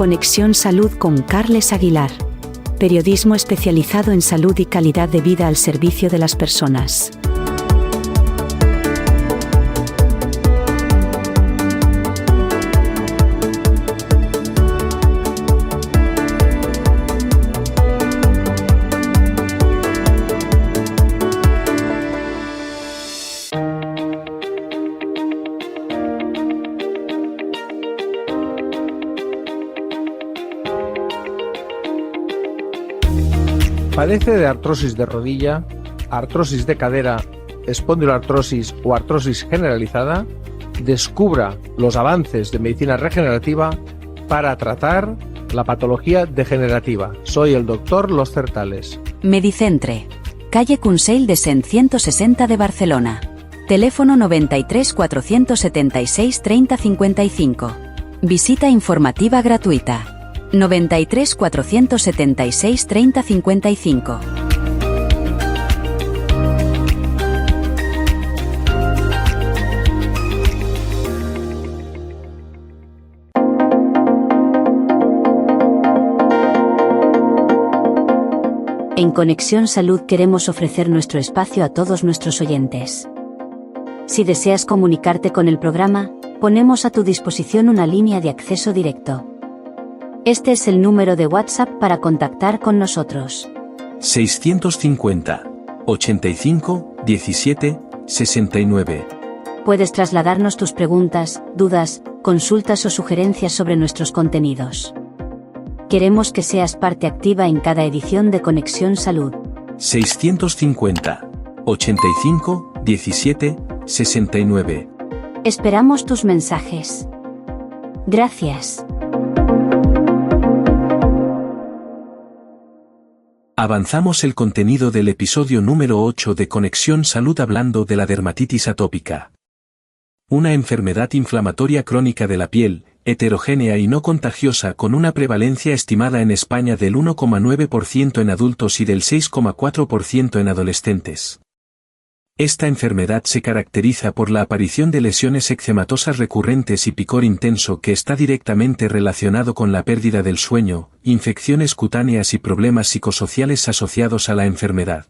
Conexión Salud con Carles Aguilar. Periodismo especializado en salud y calidad de vida al servicio de las personas. ¿Padece de artrosis de rodilla, artrosis de cadera, espondiloartrosis o artrosis generalizada? Descubra los avances de medicina regenerativa para tratar la patología degenerativa. Soy el doctor Los Certales. Medicentre. Calle Consell de Cent 160 de Barcelona. Teléfono 93 476 30 55. Visita informativa gratuita. 93 476 30 55. En Conexión Salud queremos ofrecer nuestro espacio a todos nuestros oyentes. Si deseas comunicarte con el programa, ponemos a tu disposición una línea de acceso directo. Este es el número de WhatsApp para contactar con nosotros. 650 85 17 69. Puedes trasladarnos tus preguntas, dudas, consultas o sugerencias sobre nuestros contenidos. Queremos que seas parte activa en cada edición de Conexión Salud. 650 85 17 69. Esperamos tus mensajes. Gracias. Avanzamos el contenido del episodio número 8 de Conexión Salud hablando de la dermatitis atópica. Una enfermedad inflamatoria crónica de la piel, heterogénea y no contagiosa con una prevalencia estimada en España del 1,9% en adultos y del 6,4% en adolescentes. Esta enfermedad se caracteriza por la aparición de lesiones eczematosas recurrentes y picor intenso que está directamente relacionado con la pérdida del sueño, infecciones cutáneas y problemas psicosociales asociados a la enfermedad.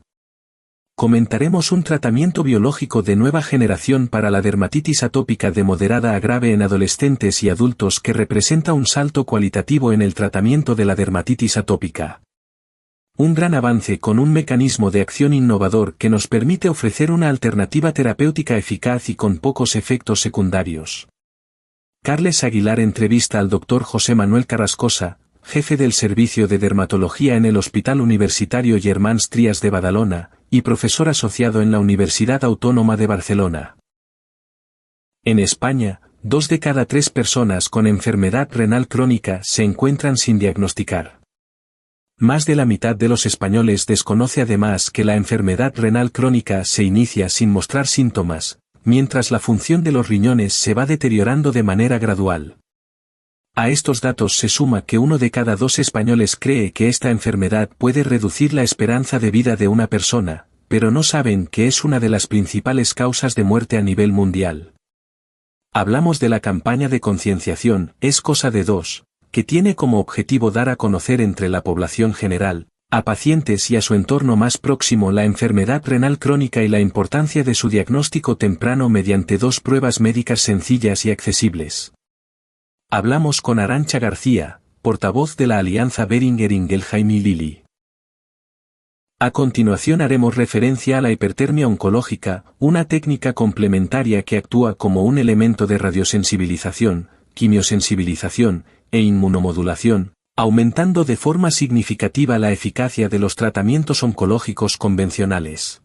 Comentaremos un tratamiento biológico de nueva generación para la dermatitis atópica de moderada a grave en adolescentes y adultos que representa un salto cualitativo en el tratamiento de la dermatitis atópica. Un gran avance con un mecanismo de acción innovador que nos permite ofrecer una alternativa terapéutica eficaz y con pocos efectos secundarios. Carles Aguilar entrevista al Dr. José Manuel Carrascosa, jefe del Servicio de Dermatología en el Hospital Universitario Germans Trias de Badalona, y profesor asociado en la Universidad Autónoma de Barcelona. En España, 2 de cada 3 personas con enfermedad renal crónica se encuentran sin diagnosticar. Más de la mitad de los españoles desconoce además que la enfermedad renal crónica se inicia sin mostrar síntomas, mientras la función de los riñones se va deteriorando de manera gradual. A estos datos se suma que 1 de cada 2 españoles cree que esta enfermedad puede reducir la esperanza de vida de una persona, pero no saben que es una de las principales causas de muerte a nivel mundial. Hablamos de la campaña de concienciación Es cosa de dos, que tiene como objetivo dar a conocer entre la población general, a pacientes y a su entorno más próximo la enfermedad renal crónica y la importancia de su diagnóstico temprano mediante 2 pruebas médicas sencillas y accesibles. Hablamos con Arantxa García, portavoz de la Alianza Boehringer Ingelheim y Lilly. A continuación haremos referencia a la hipertermia oncológica, una técnica complementaria que actúa como un elemento de radiosensibilización, quimiosensibilización e inmunomodulación, aumentando de forma significativa la eficacia de los tratamientos oncológicos convencionales.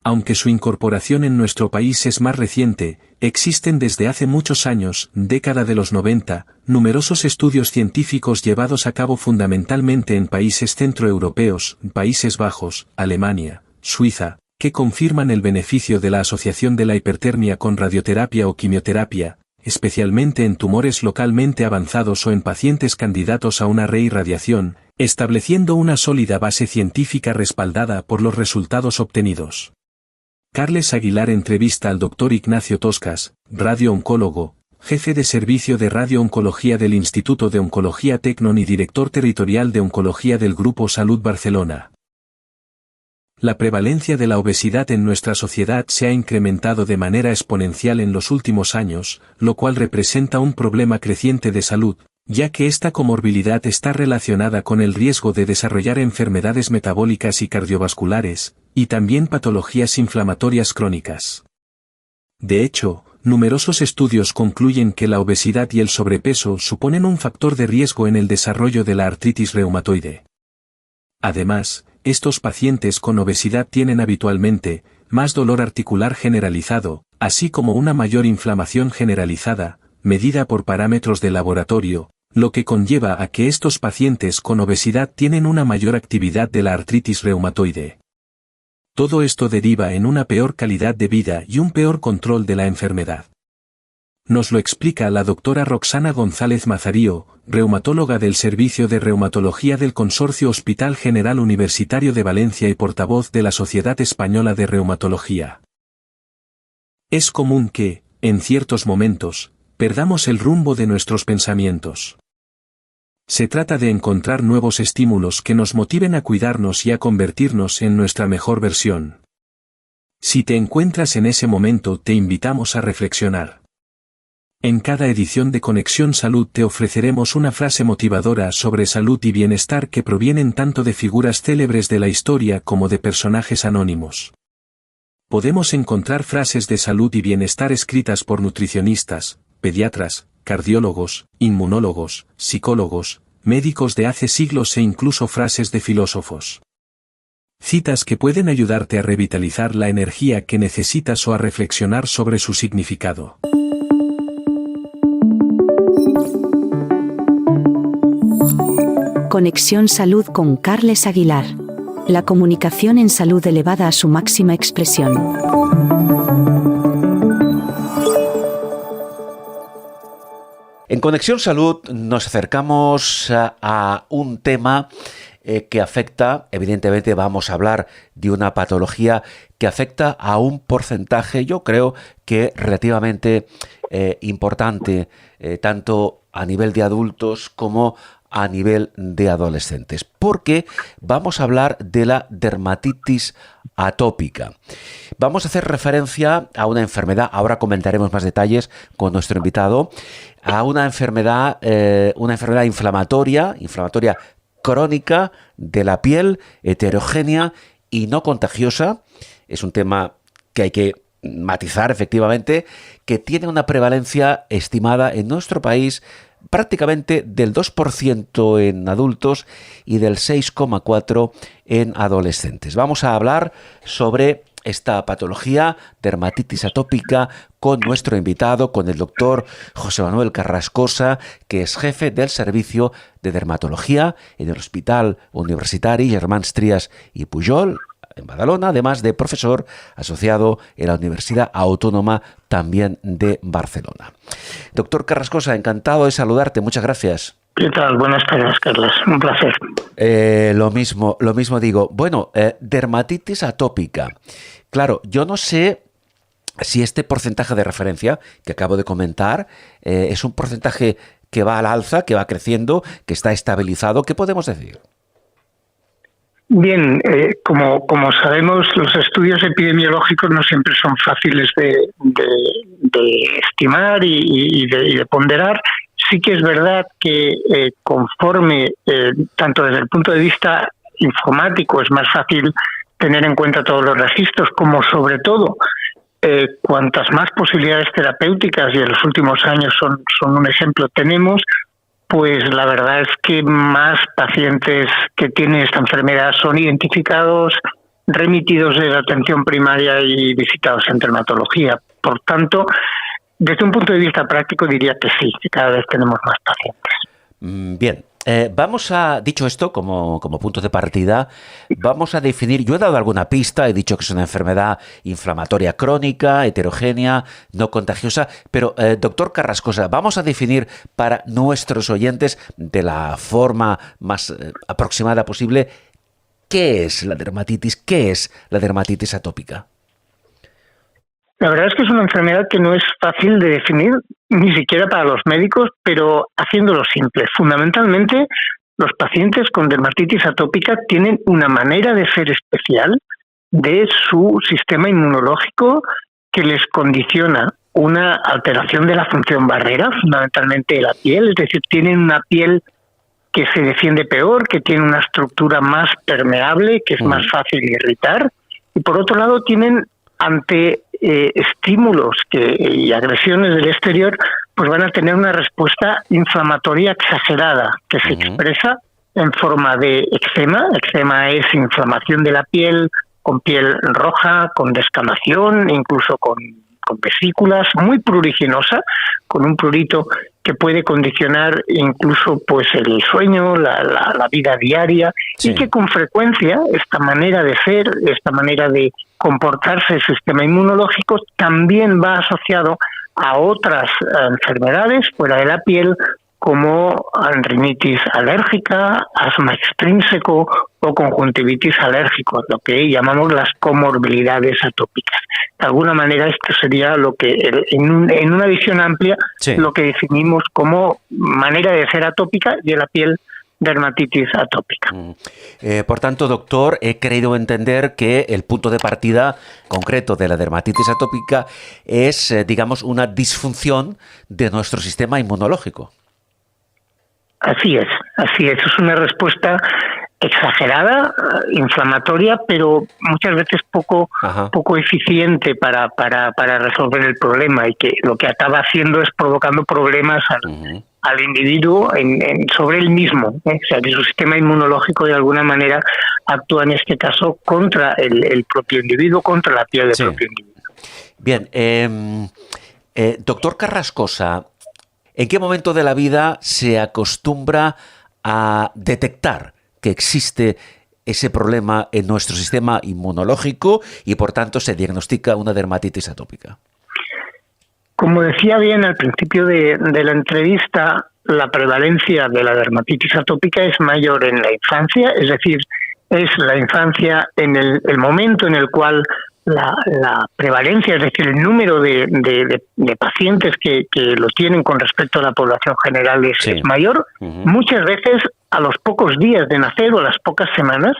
Aunque su incorporación en nuestro país es más reciente, existen desde hace muchos años, década de los 90, numerosos estudios científicos llevados a cabo fundamentalmente en países centroeuropeos, Países Bajos, Alemania, Suiza, que confirman el beneficio de la asociación de la hipertermia con radioterapia o quimioterapia, especialmente en tumores localmente avanzados o en pacientes candidatos a una reirradiación, estableciendo una sólida base científica respaldada por los resultados obtenidos. Carles Aguilar entrevista al Dr. Ignacio Toscas, radiooncólogo, jefe de servicio de radio-oncología del Instituto de Oncología Tecnon y director territorial de oncología del Grupo Salud Barcelona. La prevalencia de la obesidad en nuestra sociedad se ha incrementado de manera exponencial en los últimos años, lo cual representa un problema creciente de salud, ya que esta comorbilidad está relacionada con el riesgo de desarrollar enfermedades metabólicas y cardiovasculares, y también patologías inflamatorias crónicas. De hecho, numerosos estudios concluyen que la obesidad y el sobrepeso suponen un factor de riesgo en el desarrollo de la artritis reumatoide. Además, estos pacientes con obesidad tienen habitualmente más dolor articular generalizado, así como una mayor inflamación generalizada, medida por parámetros de laboratorio, lo que conlleva a que estos pacientes con obesidad tienen una mayor actividad de la artritis reumatoide. Todo esto deriva en una peor calidad de vida y un peor control de la enfermedad. Nos lo explica la doctora Roxana González Mazarío, reumatóloga del Servicio de Reumatología del Consorcio Hospital General Universitario de Valencia y portavoz de la Sociedad Española de Reumatología. Es común que, en ciertos momentos, perdamos el rumbo de nuestros pensamientos. Se trata de encontrar nuevos estímulos que nos motiven a cuidarnos y a convertirnos en nuestra mejor versión. Si te encuentras en ese momento, te invitamos a reflexionar. En cada edición de Conexión Salud te ofreceremos una frase motivadora sobre salud y bienestar que provienen tanto de figuras célebres de la historia como de personajes anónimos. Podemos encontrar frases de salud y bienestar escritas por nutricionistas, pediatras, cardiólogos, inmunólogos, psicólogos, médicos de hace siglos e incluso frases de filósofos. Citas que pueden ayudarte a revitalizar la energía que necesitas o a reflexionar sobre su significado. Conexión Salud con Carles Aguilar. La comunicación en salud elevada a su máxima expresión. En Conexión Salud nos acercamos a un tema que afecta, evidentemente vamos a hablar de una patología que afecta a un porcentaje, yo creo que relativamente importante, tanto a nivel de adultos como a nivel de adolescentes, porque vamos a hablar de la dermatitis atópica. Vamos a hacer referencia a una enfermedad, ahora comentaremos más detalles con nuestro invitado, a una enfermedad inflamatoria crónica de la piel, heterogénea y no contagiosa. Es un tema que hay que matizar efectivamente, que tiene una prevalencia estimada en nuestro país prácticamente del 2% en adultos y del 6,4% en adolescentes. Vamos a hablar sobre esta patología, dermatitis atópica, con nuestro invitado, con el doctor José Manuel Carrascosa, que es jefe del Servicio de Dermatología en el Hospital Universitari Germans Trias i Pujol, en Badalona, además de profesor asociado en la Universidad Autónoma también de Barcelona. Doctor Carrascosa, encantado de saludarte, muchas gracias. ¿Qué tal? Buenas tardes, Carlos, un placer. Lo mismo digo. Bueno, dermatitis atópica. Claro, yo no sé si este porcentaje de referencia que acabo de comentar es un porcentaje que va al alza, que va creciendo, que está estabilizado. ¿Qué podemos decir? Bien, como sabemos, los estudios epidemiológicos no siempre son fáciles de estimar y de ponderar. Sí que es verdad que conforme, tanto desde el punto de vista informático, es más fácil tener en cuenta todos los registros, como sobre todo cuantas más posibilidades terapéuticas, y en los últimos años son un ejemplo, tenemos, pues la verdad es que más pacientes que tienen esta enfermedad son identificados, remitidos de la atención primaria y visitados en dermatología. Por tanto, desde un punto de vista práctico diría que sí, que cada vez tenemos más pacientes. Bien, vamos a, dicho esto como punto de partida, vamos a definir, yo he dado alguna pista, he dicho que es una enfermedad inflamatoria crónica, heterogénea, no contagiosa, pero doctor Carrascosa, vamos a definir para nuestros oyentes de la forma más aproximada posible, ¿qué es la dermatitis? ¿Qué es la dermatitis atópica? La verdad es que es una enfermedad que no es fácil de definir, ni siquiera para los médicos, pero haciéndolo simple. Fundamentalmente, los pacientes con dermatitis atópica tienen una manera de ser especial de su sistema inmunológico que les condiciona una alteración de la función barrera, fundamentalmente de la piel, es decir, tienen una piel que se defiende peor, que tiene una estructura más permeable, que es más fácil de irritar, y por otro lado tienen ante estímulos y agresiones del exterior, pues van a tener una respuesta inflamatoria exagerada, que se expresa en forma de eczema. Eczema es inflamación de la piel, con piel roja, con descamación, incluso con vesículas, muy pruriginosa, con un prurito que puede condicionar incluso pues el sueño, la vida diaria, y que con frecuencia esta manera de ser, esta manera de comportarse el sistema inmunológico también va asociado a otras enfermedades fuera de la piel, como rinitis alérgica, asma extrínseco o conjuntivitis alérgico, lo que llamamos las comorbilidades atópicas. De alguna manera esto sería lo que, en una visión amplia, lo que definimos como manera de ser atópica de la piel, dermatitis atópica. Por tanto, doctor, he creído entender que el punto de partida concreto de la dermatitis atópica es, digamos, una disfunción de nuestro sistema inmunológico. Así es. Es una respuesta exagerada, inflamatoria, pero muchas veces poco eficiente para resolver el problema, y que lo que acaba haciendo es provocando problemas al individuo sobre él mismo. O sea, que su sistema inmunológico de alguna manera actúa en este caso contra el propio individuo, contra la piel del propio individuo. Bien, doctor Carrascosa, ¿en qué momento de la vida se acostumbra a detectar que existe ese problema en nuestro sistema inmunológico y por tanto se diagnostica una dermatitis atópica? Como decía bien al principio de la entrevista, la prevalencia de la dermatitis atópica es mayor en la infancia, es decir, es la infancia en el momento en el cual la prevalencia, es decir, el número de pacientes que lo tienen con respecto a la población general es mayor, muchas veces a los pocos días de nacer o a las pocas semanas,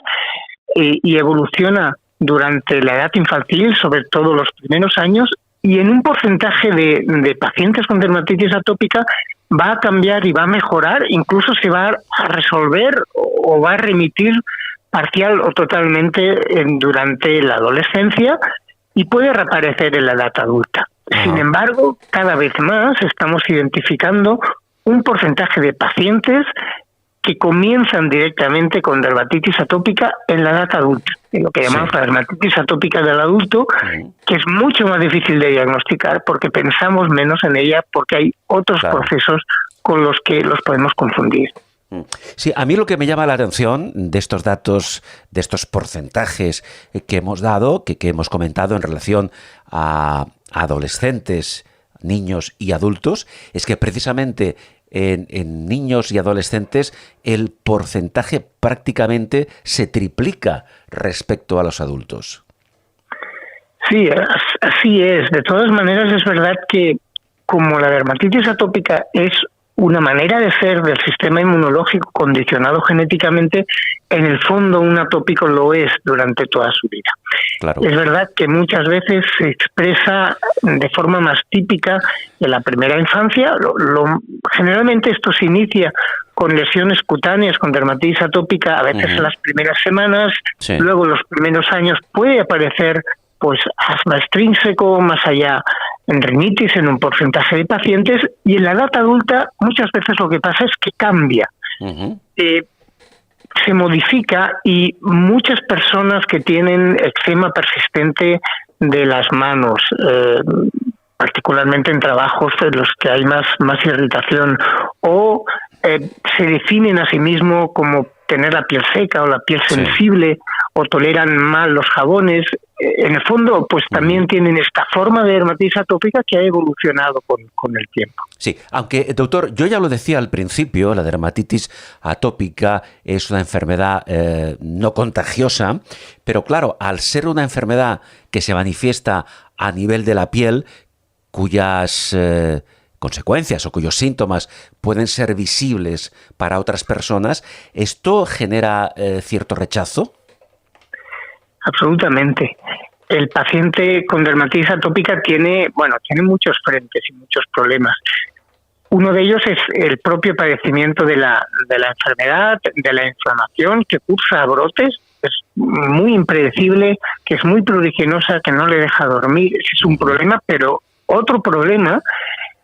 y evoluciona durante la edad infantil, sobre todo los primeros años, y en un porcentaje de pacientes con dermatitis atópica va a cambiar y va a mejorar, incluso se va a resolver o va a remitir parcial o totalmente durante la adolescencia, y puede reaparecer en la edad adulta. Sin embargo, cada vez más estamos identificando un porcentaje de pacientes que comienzan directamente con dermatitis atópica en la edad adulta, en lo que llamamos la dermatitis atópica del adulto, que es mucho más difícil de diagnosticar porque pensamos menos en ella, porque hay otros procesos con los que los podemos confundir. Sí, a mí lo que me llama la atención de estos datos, de estos porcentajes que hemos dado, que hemos comentado en relación a adolescentes, niños y adultos, es que precisamente en niños y adolescentes el porcentaje prácticamente se triplica respecto a los adultos. Sí, así es. De todas maneras, es verdad que como la dermatitis atópica es una manera de ser del sistema inmunológico condicionado genéticamente, en el fondo un atópico lo es durante toda su vida. Claro. Es verdad que muchas veces se expresa de forma más típica en la primera infancia. Generalmente esto se inicia con lesiones cutáneas, con dermatitis atópica, a veces en las primeras semanas, luego en los primeros años puede aparecer pues asma extrínseco, más allá en rinitis en un porcentaje de pacientes, y en la edad adulta muchas veces lo que pasa es que cambia, se modifica, y muchas personas que tienen eczema persistente de las manos, particularmente en trabajos en los que hay más irritación, o se definen a sí mismos como tener la piel seca o la piel sensible, o toleran mal los jabones, en el fondo pues también tienen esta forma de dermatitis atópica que ha evolucionado con el tiempo. Sí, aunque, doctor, yo ya lo decía al principio, la dermatitis atópica es una enfermedad no contagiosa, pero claro, al ser una enfermedad que se manifiesta a nivel de la piel cuyas consecuencias o cuyos síntomas pueden ser visibles para otras personas, ¿esto genera cierto rechazo? Absolutamente. El paciente con dermatitis atópica tiene muchos frentes y muchos problemas. Uno de ellos es el propio padecimiento de la enfermedad, de la inflamación que cursa a brotes. Es muy impredecible, que es muy pruriginosa, que no le deja dormir. Es un problema, pero otro problema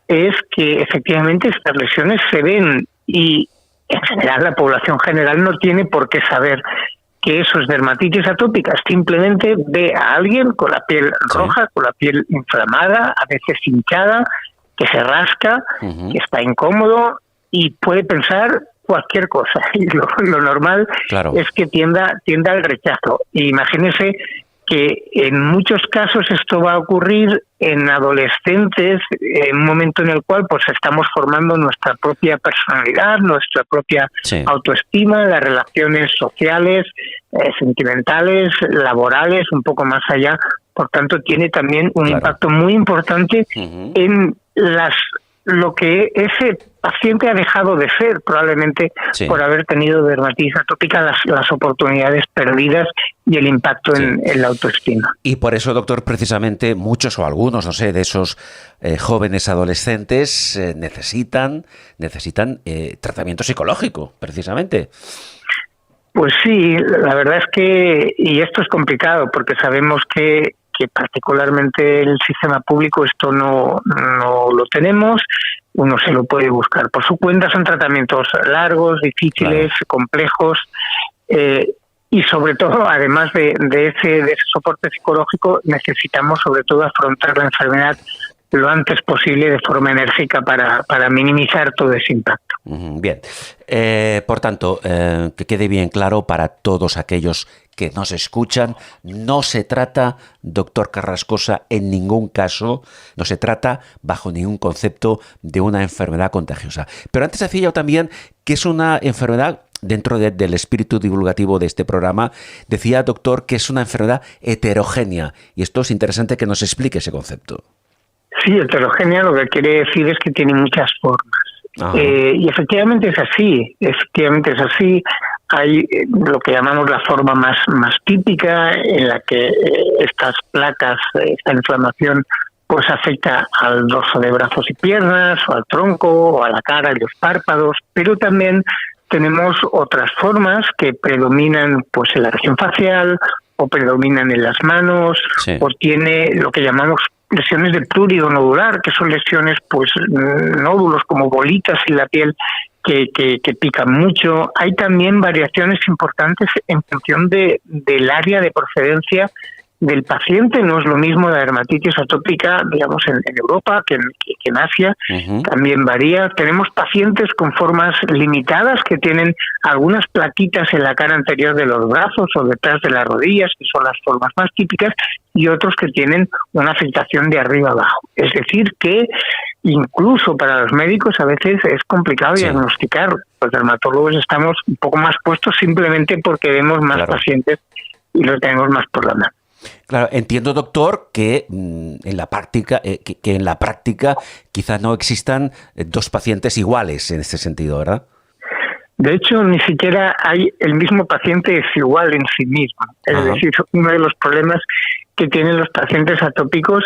es que efectivamente estas lesiones se ven y en general la población general no tiene por qué saber que eso es dermatitis atópica. Simplemente ve a alguien con la piel roja, con la piel inflamada, a veces hinchada, que se rasca, que está incómodo y puede pensar cualquier cosa. Y lo normal es que tienda al rechazo. Y imagínese que en muchos casos esto va a ocurrir en adolescentes, en un momento en el cual pues estamos formando nuestra propia personalidad, nuestra propia autoestima, las relaciones sociales, sentimentales, laborales, un poco más allá. Por tanto, tiene también un impacto muy importante en lo que ese paciente ha dejado de ser, probablemente por haber tenido dermatitis atópica, las oportunidades perdidas y el impacto en la autoestima. Y por eso, doctor, precisamente muchos o algunos, no sé, de esos jóvenes adolescentes necesitan tratamiento psicológico, precisamente. Pues sí, la verdad es que, y esto es complicado porque sabemos que particularmente el sistema público esto no lo tenemos, uno se lo puede buscar por su cuenta, son tratamientos largos, difíciles, complejos, y sobre todo, además de ese soporte psicológico, necesitamos sobre todo afrontar la enfermedad lo antes posible de forma enérgica para minimizar todo ese impacto. Bien, por tanto, que quede bien claro para todos aquellos que nos escuchan, no se trata, doctor Carrascosa, en ningún caso, no se trata bajo ningún concepto de una enfermedad contagiosa. Pero antes decía yo también que es una enfermedad, dentro del espíritu divulgativo de este programa, decía, doctor, que es una enfermedad heterogénea. Y esto es interesante que nos explique ese concepto. Sí, heterogénea lo que quiere decir es que tiene muchas formas. Y efectivamente es así. Hay lo que llamamos la forma más típica, en la que estas placas, esta inflamación, pues afecta al dorso de brazos y piernas, o al tronco, o a la cara y los párpados, pero también tenemos otras formas que predominan pues en la región facial, o predominan en las manos, o tiene lo que llamamos lesiones de plúrido nodular, que son lesiones, pues nódulos como bolitas en la piel que pican mucho. Hay también variaciones importantes en función del área de procedencia del paciente. No es lo mismo la dermatitis atópica, digamos, en Europa que en Asia. También varía. Tenemos pacientes con formas limitadas que tienen algunas plaquitas en la cara anterior de los brazos o detrás de las rodillas, que son las formas más típicas, y otros que tienen una afectación de arriba abajo. Es decir, que incluso para los médicos a veces es complicado diagnosticar. Los dermatólogos estamos un poco más puestos simplemente porque vemos más pacientes y los tenemos más por la mano. Claro, entiendo, doctor, que en la práctica quizás no existan dos pacientes iguales en este sentido, ¿verdad? De hecho, ni siquiera el mismo paciente es igual en sí mismo. Es decir, uno de los problemas que tienen los pacientes atópicos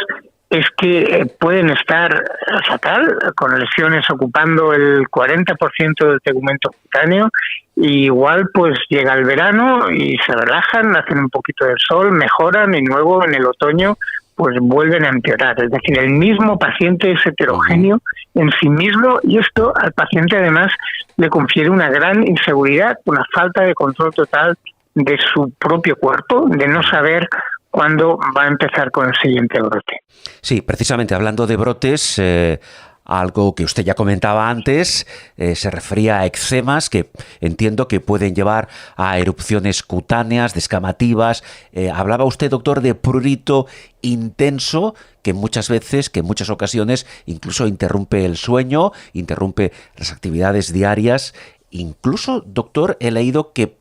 es que pueden estar fatal, con lesiones ocupando el 40% del tegumento cutáneo, y igual pues llega el verano y se relajan, hacen un poquito de sol, mejoran y luego en el otoño pues vuelven a empeorar. Es decir, el mismo paciente es heterogéneo en sí mismo, y esto al paciente además le confiere una gran inseguridad, una falta de control total de su propio cuerpo, de no saber cuándo va a empezar con el siguiente brote. Sí, precisamente hablando de brotes, algo que usted ya comentaba antes, se refería a eczemas que entiendo que pueden llevar a erupciones cutáneas, descamativas. Hablaba usted, doctor, de prurito intenso que en muchas ocasiones incluso interrumpe el sueño, interrumpe las actividades diarias. Incluso, doctor, he leído que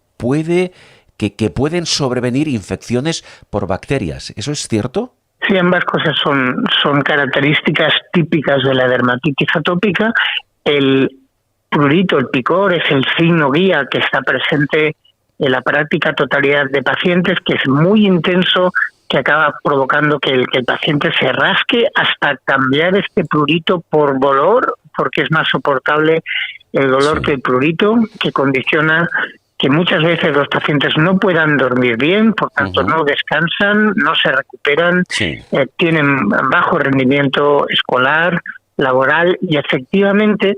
pueden sobrevenir infecciones por bacterias. ¿Eso es cierto? Sí, ambas cosas son características típicas de la dermatitis atópica. El prurito, el picor, es el signo guía que está presente en la práctica totalidad de pacientes, que es muy intenso, que acaba provocando que el paciente se rasque hasta cambiar este prurito por dolor, porque es más soportable el dolor que el prurito, que condiciona que muchas veces los pacientes no puedan dormir bien, por tanto no descansan, no se recuperan, tienen bajo rendimiento escolar, laboral, y efectivamente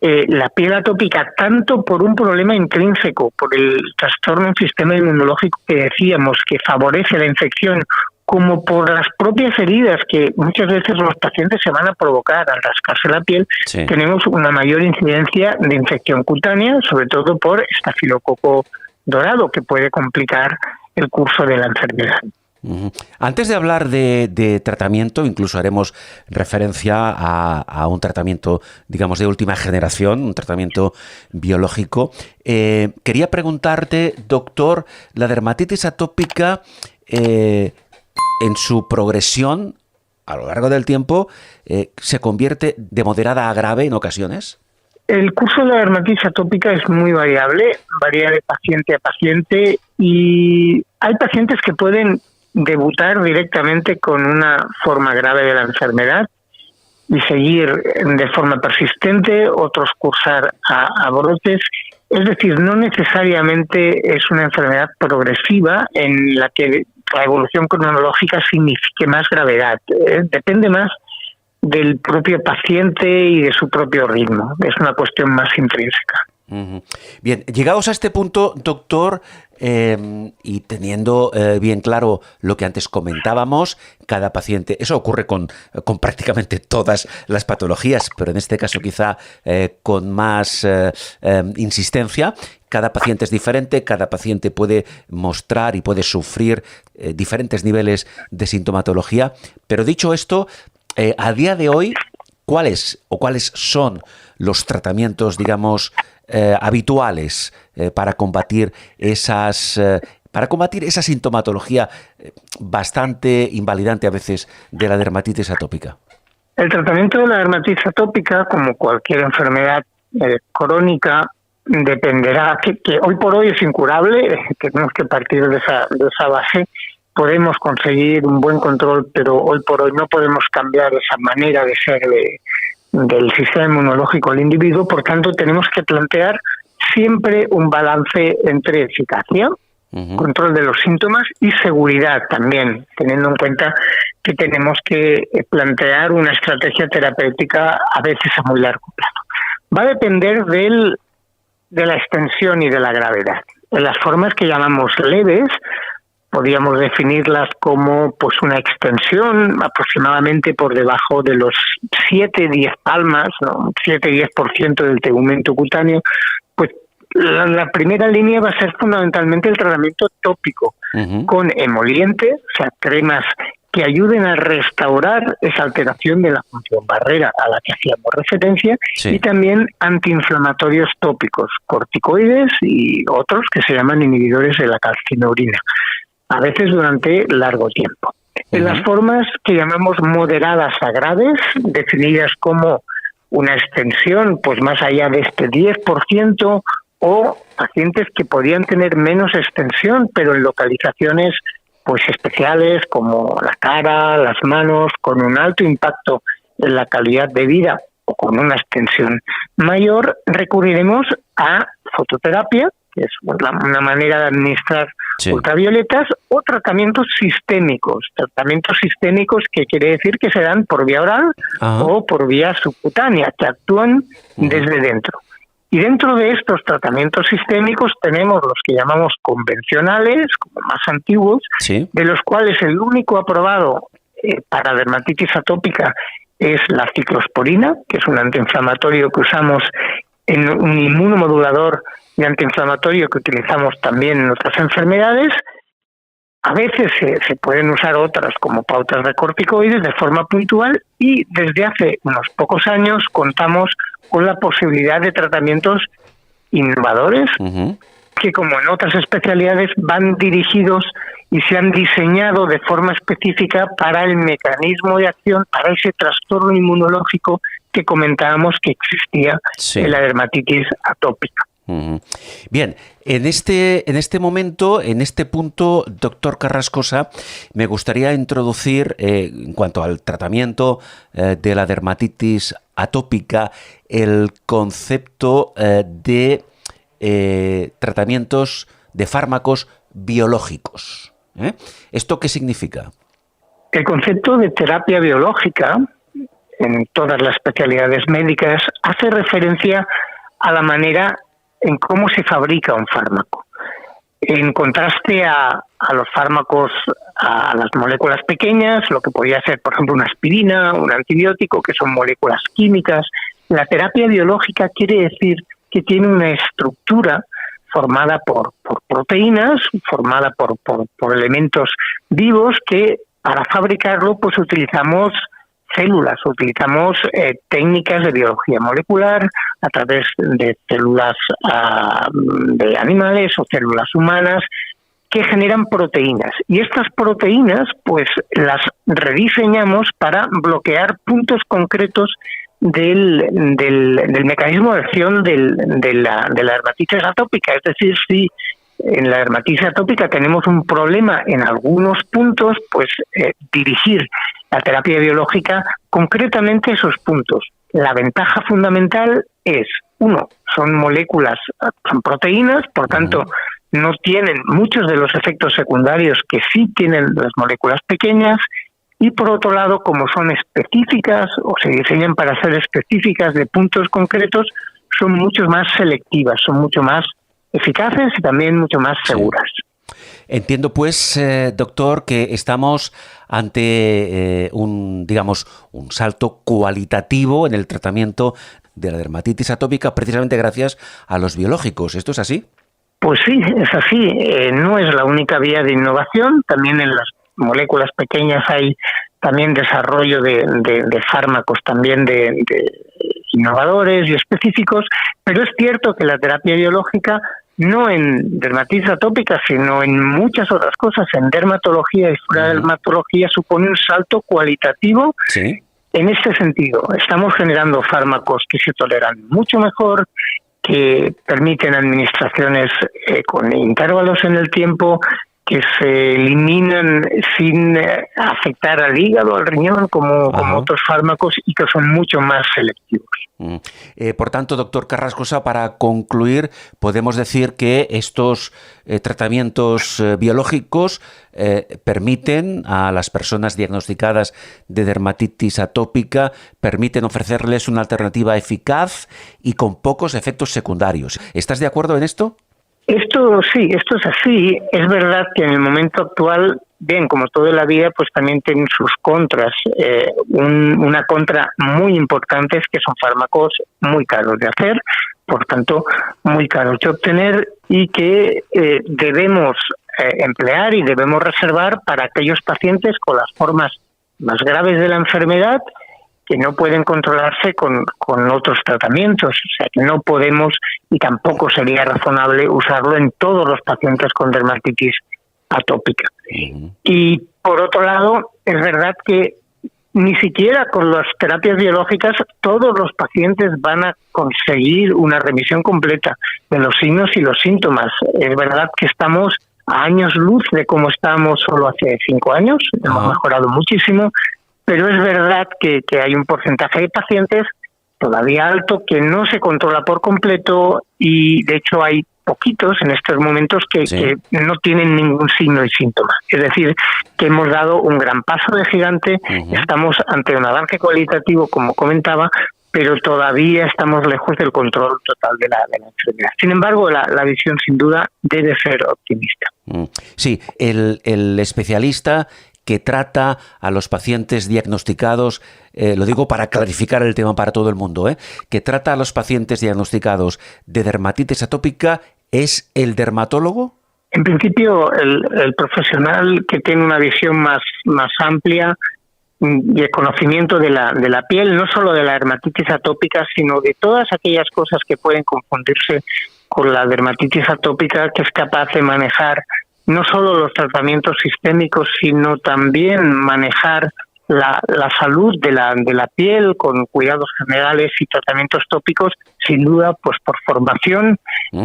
la piel atópica, tanto por un problema intrínseco, por el trastorno del sistema inmunológico que decíamos, que favorece la infección, como por las propias heridas que muchas veces los pacientes se van a provocar al rascarse la piel, tenemos una mayor incidencia de infección cutánea, sobre todo por estafilococo dorado, que puede complicar el curso de la enfermedad. Antes de hablar de tratamiento, incluso haremos referencia a un tratamiento, digamos, de última generación, un tratamiento biológico. Quería preguntarte, doctor, la dermatitis atópica, en su progresión a lo largo del tiempo, ¿se convierte de moderada a grave en ocasiones? El curso de la dermatitis atópica es muy variable, varía de paciente a paciente, y hay pacientes que pueden debutar directamente con una forma grave de la enfermedad y seguir de forma persistente, otros cursar a brotes. Es decir, no necesariamente es una enfermedad progresiva en la que la evolución cronológica signifique más gravedad. Depende más del propio paciente y de su propio ritmo. Es una cuestión más intrínseca. Bien, llegados a este punto, doctor, y teniendo bien claro lo que antes comentábamos, cada paciente, eso ocurre con prácticamente todas las patologías, pero en este caso quizá con más insistencia. Cada paciente es diferente, cada paciente puede mostrar y puede sufrir diferentes niveles de sintomatología, pero dicho esto, a día de hoy, ¿cuáles son los tratamientos, digamos, habituales para combatir esa sintomatología bastante invalidante a veces de la dermatitis atópica? El tratamiento de la dermatitis atópica, como cualquier enfermedad crónica, dependerá, que hoy por hoy es incurable, tenemos que partir de esa base. Podemos conseguir un buen control, pero hoy por hoy no podemos cambiar esa manera de ser del sistema inmunológico del individuo. Por tanto, tenemos que plantear siempre un balance entre eficacia, control de los síntomas y seguridad también, teniendo en cuenta que tenemos que plantear una estrategia terapéutica a veces a muy largo plazo. Va a depender de la extensión y de la gravedad. En las formas que llamamos leves, podríamos definirlas como pues una extensión aproximadamente por debajo de los 7-10 palmas, ¿no? 7-10% del tegumento cutáneo. Pues la primera línea va a ser fundamentalmente el tratamiento tópico, con emoliente, o sea, cremas que ayuden a restaurar esa alteración de la función barrera a la que hacíamos referencia, y también antiinflamatorios tópicos, corticoides y otros que se llaman inhibidores de la calcineurina, a veces durante largo tiempo. En las formas que llamamos moderadas a graves, definidas como una extensión pues más allá de este 10%, o pacientes que podían tener menos extensión, pero en localizaciones pues especiales como la cara, las manos, con un alto impacto en la calidad de vida o con una extensión mayor, recurriremos a fototerapia, que es una manera de administrar ultravioletas, o tratamientos sistémicos que quiere decir que se dan por vía oral o por vía subcutánea, que actúan desde dentro. Y dentro de estos tratamientos sistémicos tenemos los que llamamos convencionales, como más antiguos, de los cuales el único aprobado para dermatitis atópica es la ciclosporina, que es un antiinflamatorio que usamos en un inmunomodulador y antiinflamatorio que utilizamos también en otras enfermedades. A veces se pueden usar otras como pautas de corticoides de forma puntual, y desde hace unos pocos años contamos con la posibilidad de tratamientos innovadores que, como en otras especialidades, van dirigidos y se han diseñado de forma específica para el mecanismo de acción, para ese trastorno inmunológico que comentábamos que existía en la dermatitis atópica. Bien, en este momento, en este punto, doctor Carrascosa, me gustaría introducir, en cuanto al tratamiento de la dermatitis atópica, el concepto de tratamientos de fármacos biológicos. ¿Esto qué significa? El concepto de terapia biológica, en todas las especialidades médicas, hace referencia a la manera en cómo se fabrica un fármaco. En contraste a los fármacos, a las moléculas pequeñas, lo que podría ser, por ejemplo, una aspirina, un antibiótico, que son moléculas químicas, la terapia biológica quiere decir que tiene una estructura formada por proteínas, formada por elementos vivos que para fabricarlo pues utilizamos células, utilizamos técnicas de biología molecular a través de células de animales o células humanas que generan proteínas. Y estas proteínas pues las rediseñamos para bloquear puntos concretos del mecanismo de acción de la dermatitis atópica. Es decir, si en la dermatitis atópica tenemos un problema en algunos puntos, pues dirigir la terapia biológica concretamente a esos puntos. La ventaja fundamental es, uno, son moléculas, son proteínas, por tanto, no tienen muchos de los efectos secundarios que sí tienen las moléculas pequeñas, y por otro lado, como son específicas o se diseñan para ser específicas de puntos concretos, son mucho más selectivas, son mucho más eficaces y también mucho más seguras. Entiendo, pues, doctor, que estamos ante un salto cualitativo en el tratamiento de la dermatitis atópica, precisamente gracias a los biológicos. ¿Esto es así? Pues sí, es así. No es la única vía de innovación. También en las moléculas pequeñas hay también desarrollo de fármacos, también de innovadores y específicos, pero es cierto que la terapia biológica, no en dermatitis atópica, sino en muchas otras cosas, en dermatología y fuera de dermatología, supone un salto cualitativo. Sí. En este sentido, estamos generando fármacos que se toleran mucho mejor, que permiten administraciones con intervalos en el tiempo, que se eliminan sin afectar al hígado, al riñón, como otros fármacos, y que son mucho más selectivos. Por tanto, doctor Carrascosa, para concluir, podemos decir que estos tratamientos biológicos permiten a las personas diagnosticadas de dermatitis atópica, permiten ofrecerles una alternativa eficaz y con pocos efectos secundarios. ¿Estás de acuerdo en esto? Esto sí, esto es así. Es verdad que en el momento actual, bien, como toda la vida, pues también tienen sus contras. Una contra muy importante es que son fármacos muy caros de hacer, por tanto, muy caros de obtener y que debemos emplear y debemos reservar para aquellos pacientes con las formas más graves de la enfermedad que no pueden controlarse con otros tratamientos. O sea, que no podemos y tampoco sería razonable usarlo en todos los pacientes con dermatitis atópica. Y por otro lado, es verdad que ni siquiera con las terapias biológicas todos los pacientes van a conseguir una remisión completa de los signos y los síntomas. Es verdad que estamos a años luz de cómo estábamos solo hace 5 años, hemos mejorado muchísimo, pero es verdad que hay un porcentaje de pacientes todavía alto que no se controla por completo y de hecho hay poquitos en estos momentos que no tienen ningún signo y síntoma. Es decir, que hemos dado un gran paso de gigante, estamos ante un avance cualitativo, como comentaba, pero todavía estamos lejos del control total de la enfermedad. Sin embargo, la visión sin duda debe ser optimista. Sí, el especialista que trata a los pacientes diagnosticados, lo digo para clarificar el tema para todo el mundo, que trata a los pacientes diagnosticados de dermatitis atópica, ¿es el dermatólogo? En principio, el profesional que tiene una visión más amplia y el conocimiento de la piel, no solo de la dermatitis atópica, sino de todas aquellas cosas que pueden confundirse con la dermatitis atópica, que es capaz de manejar no solo los tratamientos sistémicos, sino también manejar la salud de la piel con cuidados generales y tratamientos tópicos, sin duda, pues por formación,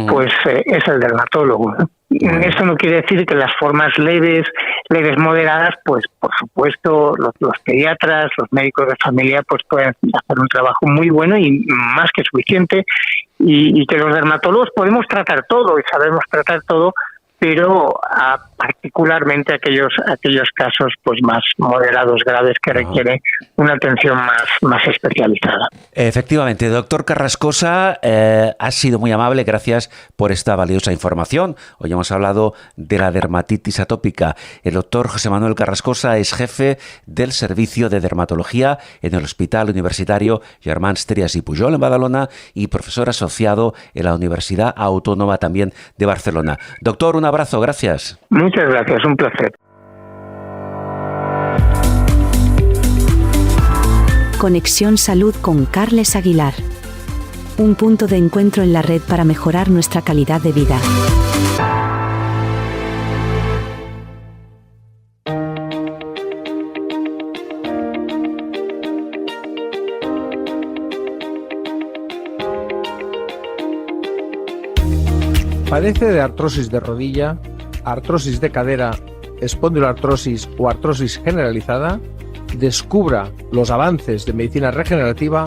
pues es el dermatólogo, ¿no? Esto no quiere decir que las formas leves moderadas, pues por supuesto los pediatras, los médicos de familia, pues pueden hacer un trabajo muy bueno y más que suficiente, y que los dermatólogos podemos tratar todo y sabemos tratar todo, pero particularmente aquellos casos pues más moderados, graves, que requieren una atención más especializada. Efectivamente, doctor Carrascosa, ha sido muy amable, gracias por esta valiosa información. Hoy hemos hablado de la dermatitis atópica. El doctor José Manuel Carrascosa es jefe del Servicio de Dermatología en el Hospital Universitario Germans Trias i Pujol en Badalona y profesor asociado en la Universidad Autónoma también de Barcelona. Doctor, un abrazo, gracias. Muchas gracias, un placer. Conexión Salud con Carles Aguilar. Un punto de encuentro en la red para mejorar nuestra calidad de vida. ¿Padece de artrosis de rodilla, artrosis de cadera, espondiloartrosis o artrosis generalizada? Descubra los avances de medicina regenerativa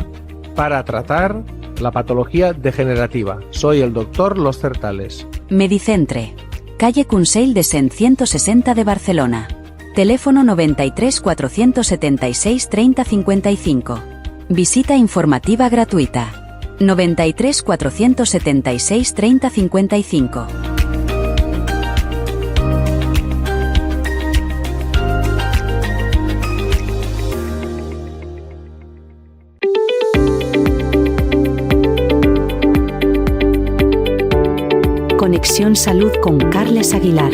para tratar la patología degenerativa. Soy el doctor Los Certales. Medicentre. Calle Consell de Cent 160 de Barcelona. Teléfono 93 476 30 55. Visita informativa gratuita. 93 476 30 55. Conexión Salud con Carles Aguilar.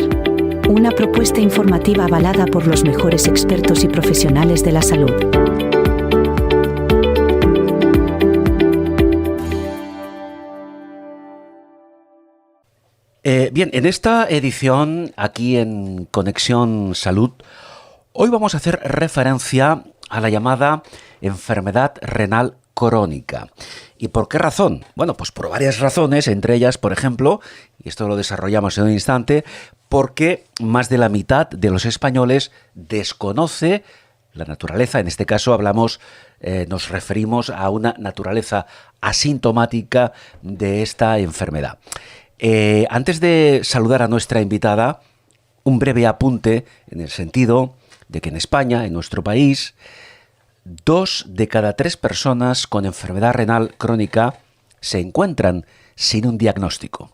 Una propuesta informativa avalada por los mejores expertos y profesionales de la salud. Bien, en esta edición, aquí en Conexión Salud, hoy vamos a hacer referencia a la llamada enfermedad renal crónica. ¿Y por qué razón? Bueno, pues por varias razones, entre ellas, por ejemplo, y esto lo desarrollamos en un instante, porque más de la mitad de los españoles desconoce la naturaleza. En este caso nos referimos a una naturaleza asintomática de esta enfermedad. Antes de saludar a nuestra invitada, un breve apunte en el sentido de que en España, en nuestro país, 2 de cada 3 personas con enfermedad renal crónica se encuentran sin un diagnóstico.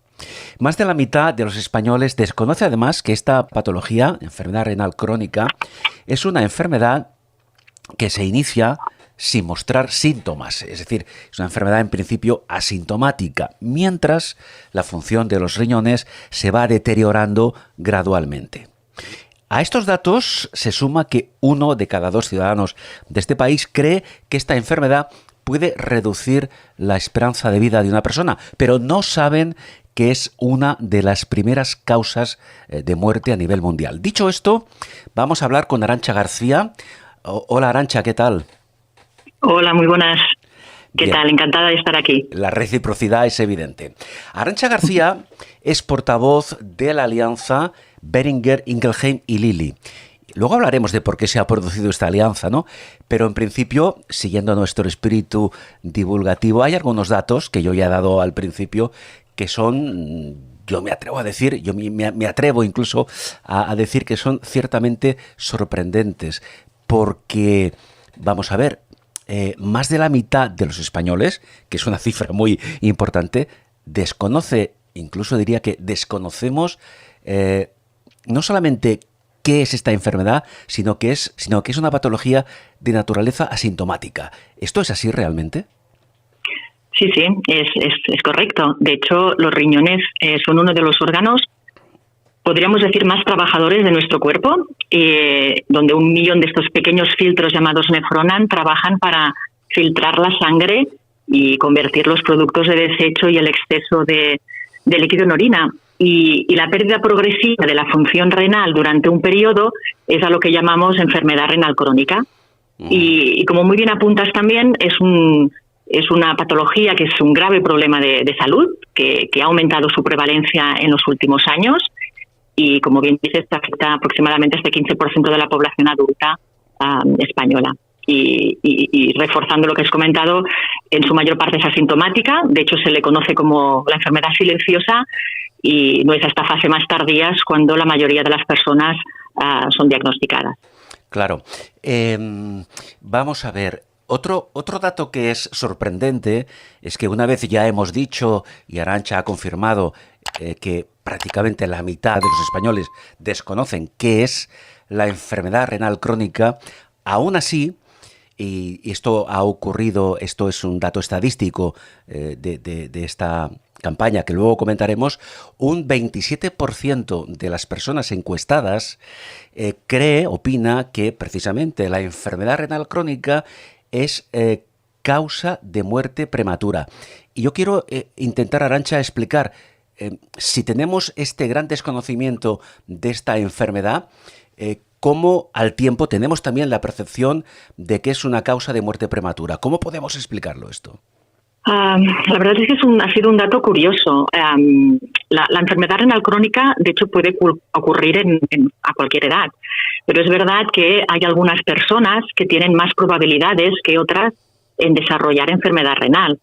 Más de la mitad de los españoles desconoce además que esta patología, enfermedad renal crónica, es una enfermedad que se inicia sin mostrar síntomas, es decir, es una enfermedad en principio asintomática, mientras la función de los riñones se va deteriorando gradualmente. A estos datos se suma que 1 de cada 2 ciudadanos de este país cree que esta enfermedad puede reducir la esperanza de vida de una persona, pero no saben que es una de las primeras causas de muerte a nivel mundial. Dicho esto, vamos a hablar con Arantxa García. Hola Arantxa, ¿qué tal? Hola, muy buenas. ¿Qué Bien. tal? Encantada de estar aquí. La reciprocidad es evidente. Arantxa García es portavoz de la alianza Boehringer Ingelheim y Lilly. Luego hablaremos de por qué se ha producido esta alianza, ¿no? Pero en principio, siguiendo nuestro espíritu divulgativo, hay algunos datos que yo ya he dado al principio que son, yo me atrevo a decir, me atrevo incluso a decir que son ciertamente sorprendentes, porque, vamos a ver, más de la mitad de los españoles, que es una cifra muy importante, desconoce, incluso diría que desconocemos no solamente qué es esta enfermedad, sino que es una patología de naturaleza asintomática. ¿Esto es así realmente? Sí, es correcto. De hecho, los riñones son uno de los órganos, podríamos decir, más trabajadores de nuestro cuerpo, donde 1 millón de estos pequeños filtros llamados nefronan trabajan para filtrar la sangre y convertir los productos de desecho y el exceso de líquido en orina. y la pérdida progresiva de la función renal durante un periodo es a lo que llamamos enfermedad renal crónica. Y como muy bien apuntas también, es una patología que es un grave problema de salud, que ha aumentado su prevalencia en los últimos años y, como bien dices, afecta aproximadamente este 15% de la población adulta española. Y reforzando lo que has comentado, en su mayor parte es asintomática, de hecho se le conoce como la enfermedad silenciosa y no es hasta fase más tardías cuando la mayoría de las personas son diagnosticadas. Claro. Vamos a ver. Otro dato que es sorprendente es que una vez ya hemos dicho, y Arantxa ha confirmado, que prácticamente la mitad de los españoles desconocen qué es la enfermedad renal crónica, aún así, y esto ha ocurrido, esto es un dato estadístico de esta campaña que luego comentaremos, un 27% de las personas encuestadas opina que precisamente la enfermedad renal crónica es causa de muerte prematura. Y yo quiero intentar, Arantxa, explicar si tenemos este gran desconocimiento de esta enfermedad, cómo al tiempo tenemos también la percepción de que es una causa de muerte prematura. ¿Cómo podemos explicarlo esto? La verdad es que ha sido un dato curioso. La enfermedad renal crónica, de hecho, puede ocurrir a cualquier edad, pero es verdad que hay algunas personas que tienen más probabilidades que otras en desarrollar enfermedad renal.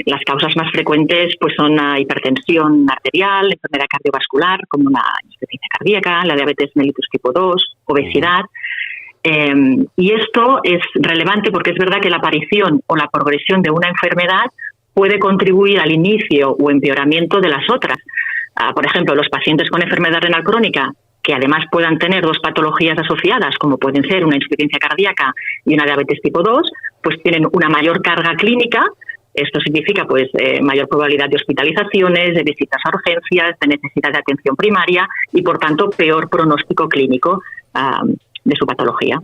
Las causas más frecuentes pues son la hipertensión arterial, enfermedad cardiovascular, como la insuficiencia cardíaca, la diabetes mellitus tipo 2, obesidad. Y esto es relevante porque es verdad que la aparición o la progresión de una enfermedad puede contribuir al inicio o empeoramiento de las otras. Por ejemplo, los pacientes con enfermedad renal crónica, que además puedan tener dos patologías asociadas, como pueden ser una insuficiencia cardíaca y una diabetes tipo 2, pues tienen una mayor carga clínica. Esto significa pues mayor probabilidad de hospitalizaciones, de visitas a urgencias, de necesidad de atención primaria y, por tanto, peor pronóstico clínico de su patología.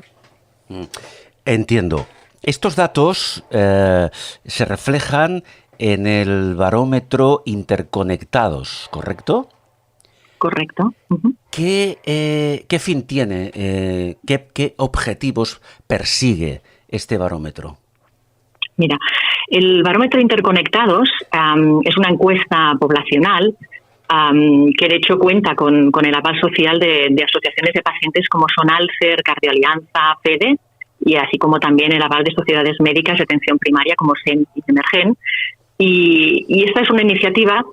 Entiendo. Estos datos se reflejan en el barómetro Interconectados, ¿correcto? Correcto. ¿Qué fin tiene? ¿Qué objetivos persigue este barómetro? Mira, el barómetro Interconectados es una encuesta poblacional que de hecho cuenta con el aval social de asociaciones de pacientes como son Alcer, Cardioalianza, FEDE, y así como también el aval de sociedades médicas de atención primaria como SEM y Semergen. Y esta iniciativa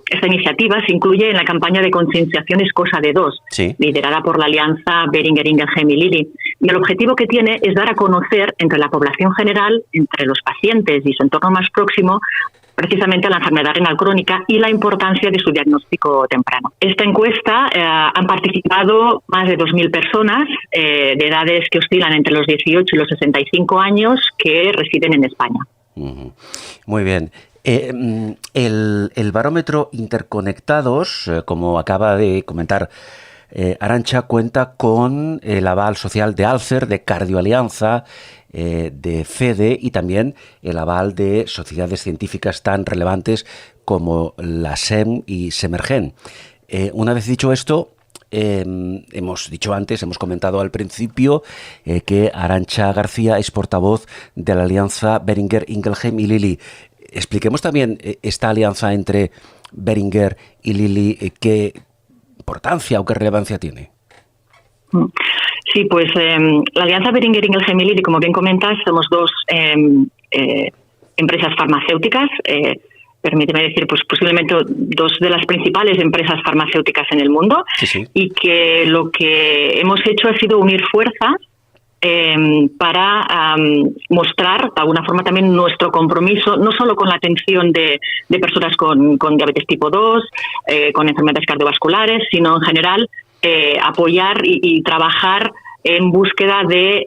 se incluye en la campaña de concienciación Es cosa de dos, sí, liderada por la alianza Boehringer Ingelheim y Lilly. Y el objetivo que tiene es dar a conocer entre la población general, entre los pacientes y su entorno más próximo, precisamente la enfermedad renal crónica y la importancia de su diagnóstico temprano. Esta encuesta han participado más de 2.000 personas de edades que oscilan entre los 18 y los 65 años que residen en España. Muy bien. El barómetro Interconectados, como acaba de comentar Arantxa, cuenta con el aval social de Alcer, de Cardioalianza, de FEDE y también el aval de sociedades científicas tan relevantes como la SEM y Semergen. Una vez dicho esto, hemos dicho antes, hemos comentado al principio que Arantxa García es portavoz de la alianza Boehringer Ingelheim y Lilly. Expliquemos también esta alianza entre Boehringer y Lilly, qué importancia o qué relevancia tiene. Sí, pues la alianza Boehringer Ingelheim y Lilly, como bien comentas, somos dos empresas farmacéuticas, permíteme decir, pues posiblemente dos de las principales empresas farmacéuticas en el mundo, sí. Y que lo que hemos hecho ha sido unir fuerzas para mostrar de alguna forma también nuestro compromiso, no solo con la atención de personas con diabetes tipo 2, con enfermedades cardiovasculares, sino en general apoyar y trabajar en búsqueda de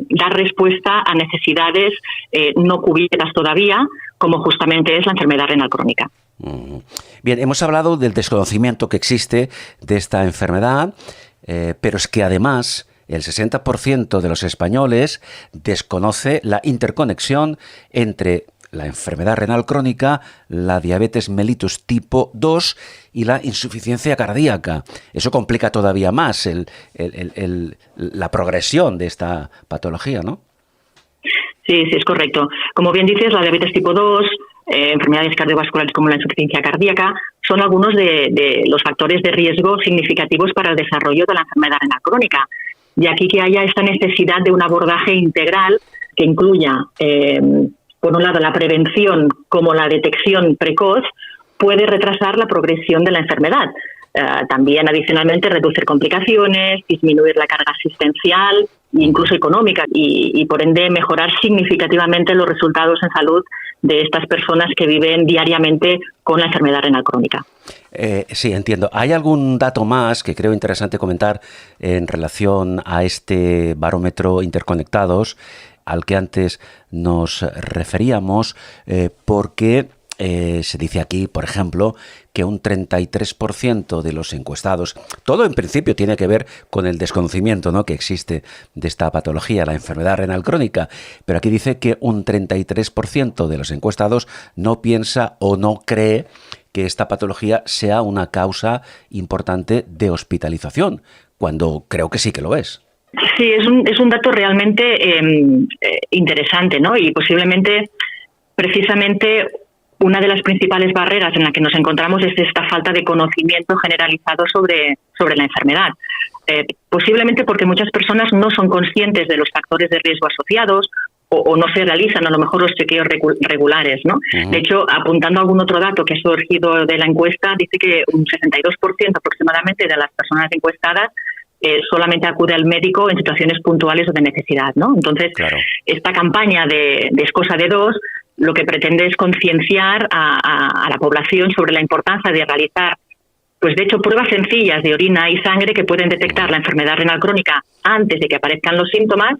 dar respuesta a necesidades no cubiertas todavía, como justamente es la enfermedad renal crónica. Bien, hemos hablado del desconocimiento que existe de esta enfermedad, pero es que además el 60% de los españoles desconoce la interconexión entre la enfermedad renal crónica, la diabetes mellitus tipo 2 y la insuficiencia cardíaca. Eso complica todavía más la progresión de esta patología, ¿no? Sí, es correcto. Como bien dices, la diabetes tipo 2, enfermedades cardiovasculares como la insuficiencia cardíaca, son algunos de los factores de riesgo significativos para el desarrollo de la enfermedad renal crónica. Y aquí que haya esta necesidad de un abordaje integral que incluya, por un lado, la prevención como la detección precoz, puede retrasar la progresión de la enfermedad. También, adicionalmente, reducir complicaciones, disminuir la carga asistencial e incluso económica y, por ende, mejorar significativamente los resultados en salud de estas personas que viven diariamente con la enfermedad renal crónica. Sí, entiendo. ¿Hay algún dato más que creo interesante comentar en relación a este barómetro Interconectados al que antes nos referíamos? Porque se dice aquí, por ejemplo, que un 33% de los encuestados, todo en principio tiene que ver con el desconocimiento, ¿no?, que existe de esta patología, la enfermedad renal crónica, pero aquí dice que un 33% de los encuestados no piensa o no cree que esta patología sea una causa importante de hospitalización, cuando creo que sí que lo es. Sí, es un dato realmente interesante, ¿no? Y posiblemente, precisamente, una de las principales barreras en la que nos encontramos es esta falta de conocimiento generalizado sobre la enfermedad. Posiblemente porque muchas personas no son conscientes de los factores de riesgo asociados o no se realizan a lo mejor los chequeos regulares, ¿no? Uh-huh. De hecho, apuntando a algún otro dato que ha surgido de la encuesta, dice que un 62% aproximadamente de las personas encuestadas solamente acude al médico en situaciones puntuales o de necesidad, ¿no? Entonces, claro, esta campaña de Es cosa de dos lo que pretende es concienciar a la población sobre la importancia de realizar, pues de hecho, pruebas sencillas de orina y sangre que pueden detectar la enfermedad renal crónica antes de que aparezcan los síntomas.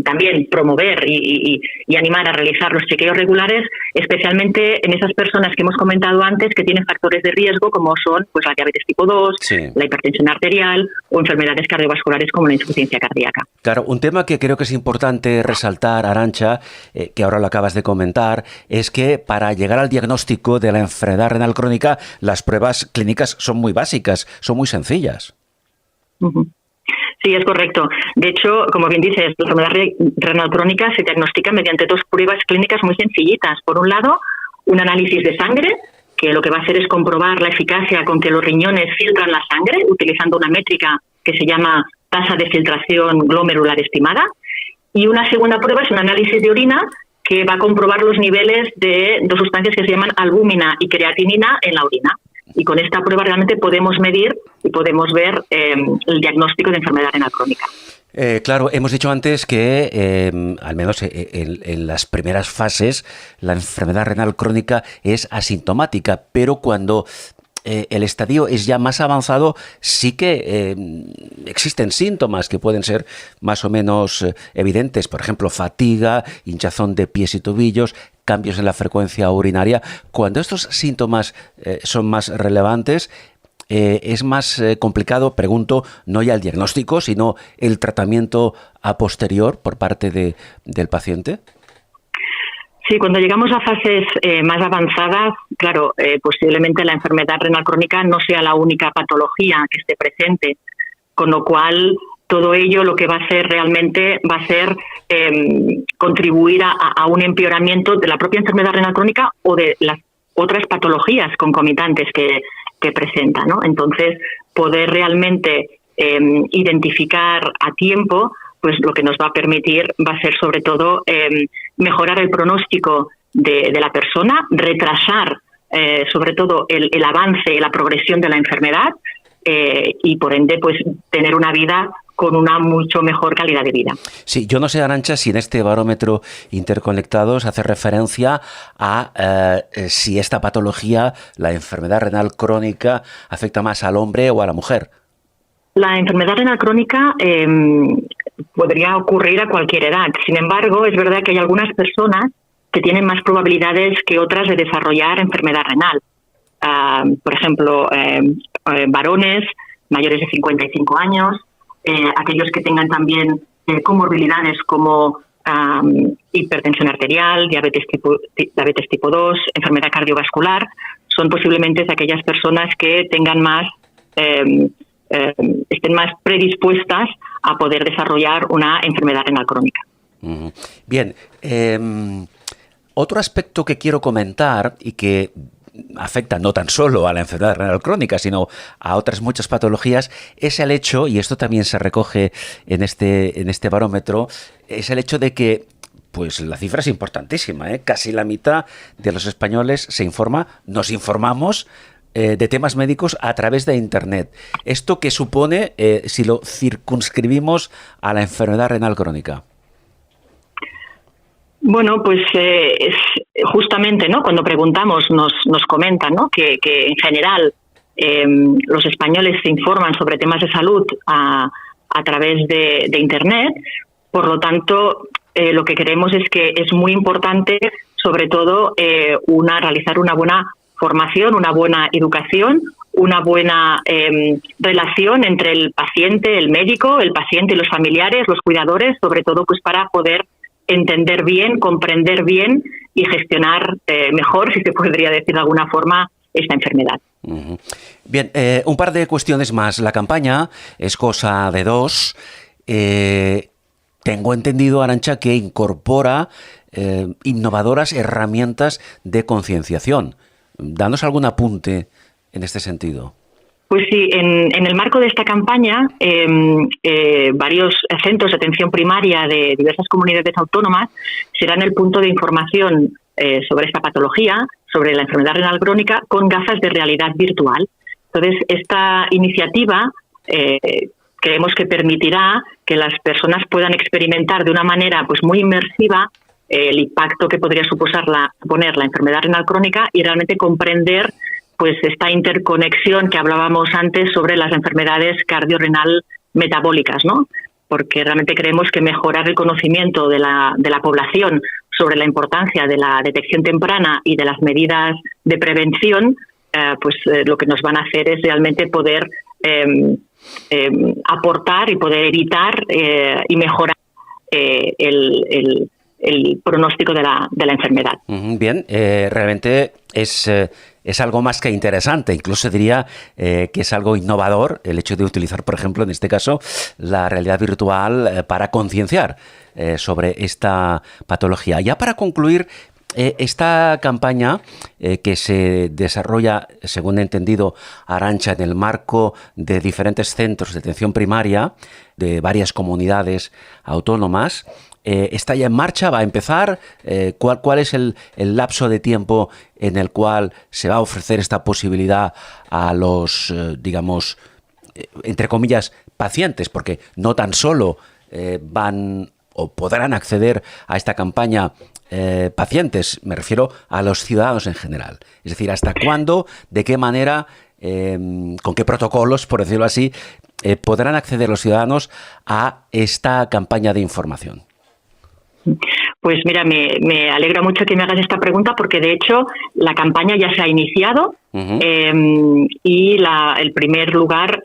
También promover y animar a realizar los chequeos regulares, especialmente en esas personas que hemos comentado antes que tienen factores de riesgo como son pues la diabetes tipo 2, sí, la hipertensión arterial o enfermedades cardiovasculares como la insuficiencia cardíaca. Claro, un tema que creo que es importante resaltar, Arantxa, que ahora lo acabas de comentar, es que para llegar al diagnóstico de la enfermedad renal crónica, las pruebas clínicas son muy básicas, son muy sencillas. Uh-huh. Sí, es correcto. De hecho, como bien dices, la enfermedad renal crónica se diagnostica mediante dos pruebas clínicas muy sencillitas. Por un lado, un análisis de sangre, que lo que va a hacer es comprobar la eficacia con que los riñones filtran la sangre, utilizando una métrica que se llama tasa de filtración glomerular estimada. Y una segunda prueba es un análisis de orina, que va a comprobar los niveles de dos sustancias que se llaman albúmina y creatinina en la orina. Y con esta prueba realmente podemos medir y podemos ver el diagnóstico de enfermedad renal crónica. Claro, hemos dicho antes que, al menos en las primeras fases, la enfermedad renal crónica es asintomática, pero cuando el estadio es ya más avanzado, sí que existen síntomas que pueden ser más o menos evidentes, por ejemplo, fatiga, hinchazón de pies y tobillos, cambios en la frecuencia urinaria. Cuando estos síntomas son más relevantes, es más complicado, pregunto, no ya el diagnóstico, sino el tratamiento a posterior por parte del paciente. Sí, cuando llegamos a fases más avanzadas, claro, posiblemente la enfermedad renal crónica no sea la única patología que esté presente, con lo cual todo ello lo que va a hacer realmente va a ser contribuir a un empeoramiento de la propia enfermedad renal crónica o de las otras patologías concomitantes que presenta, ¿no? Entonces, poder realmente identificar a tiempo, pues lo que nos va a permitir va a ser sobre todo mejorar el pronóstico de la persona, retrasar sobre todo el avance, la progresión de la enfermedad y por ende pues tener una vida con una mucho mejor calidad de vida. Sí, yo no sé, Arantxa, si en este barómetro Interconectados hace referencia a si esta patología, la enfermedad renal crónica, afecta más al hombre o a la mujer. La enfermedad renal crónica podría ocurrir a cualquier edad. Sin embargo, es verdad que hay algunas personas que tienen más probabilidades que otras de desarrollar enfermedad renal. Por ejemplo, varones mayores de 55 años, aquellos que tengan también comorbilidades como hipertensión arterial, diabetes tipo 2, enfermedad cardiovascular, son posiblemente aquellas personas que tengan más, estén más predispuestas a poder desarrollar una enfermedad renal crónica. Bien, otro aspecto que quiero comentar y que afecta no tan solo a la enfermedad renal crónica, sino a otras muchas patologías, es el hecho, y esto también se recoge en este barómetro, es el hecho de que pues la cifra es importantísima, ¿eh? Casi la mitad de los españoles nos informamos de temas médicos a través de Internet. ¿Esto qué supone si lo circunscribimos a la enfermedad renal crónica? Bueno, pues justamente, ¿no? Cuando preguntamos nos comentan, ¿no? que en general los españoles se informan sobre temas de salud a través de Internet. Por lo tanto, lo que creemos es que es muy importante, sobre todo, realizar una buena formación, una buena educación, una buena relación entre el paciente, el médico, el paciente y los familiares, los cuidadores, sobre todo pues para poder entender bien, comprender bien y gestionar mejor, si se podría decir de alguna forma, esta enfermedad. Uh-huh. Bien, un par de cuestiones más. La campaña es cosa de dos. Tengo entendido, Arantxa, que incorpora innovadoras herramientas de concienciación. Danos algún apunte en este sentido. Pues sí, en el marco de esta campaña, varios centros de atención primaria de diversas comunidades autónomas serán el punto de información sobre esta patología, sobre la enfermedad renal crónica, con gafas de realidad virtual. Entonces, esta iniciativa creemos que permitirá que las personas puedan experimentar de una manera pues muy inmersiva el impacto que podría suponer la enfermedad renal crónica y realmente comprender pues esta interconexión que hablábamos antes sobre las enfermedades cardiorrenal metabólicas, ¿no? Porque realmente creemos que mejorar el conocimiento de la población sobre la importancia de la detección temprana y de las medidas de prevención, lo que nos van a hacer es realmente poder aportar y poder evitar y mejorar el pronóstico de la enfermedad. Bien, realmente es algo más que interesante, incluso diría que es algo innovador el hecho de utilizar, por ejemplo, en este caso, la realidad virtual para concienciar sobre esta patología. Ya para concluir, esta campaña que se desarrolla, según he entendido, Arantxa, en el marco de diferentes centros de atención primaria de varias comunidades autónomas, ¿está ya en marcha? ¿Va a empezar? ¿Cuál es el lapso de tiempo en el cual se va a ofrecer esta posibilidad a los, digamos, entre comillas, pacientes? Porque no tan solo van o podrán acceder a esta campaña pacientes, me refiero a los ciudadanos en general. Es decir, ¿hasta cuándo, de qué manera, con qué protocolos, por decirlo así, podrán acceder los ciudadanos a esta campaña de información? Pues mira, me alegra mucho que me hagas esta pregunta porque de hecho la campaña ya se ha iniciado. Uh-huh. Y el primer lugar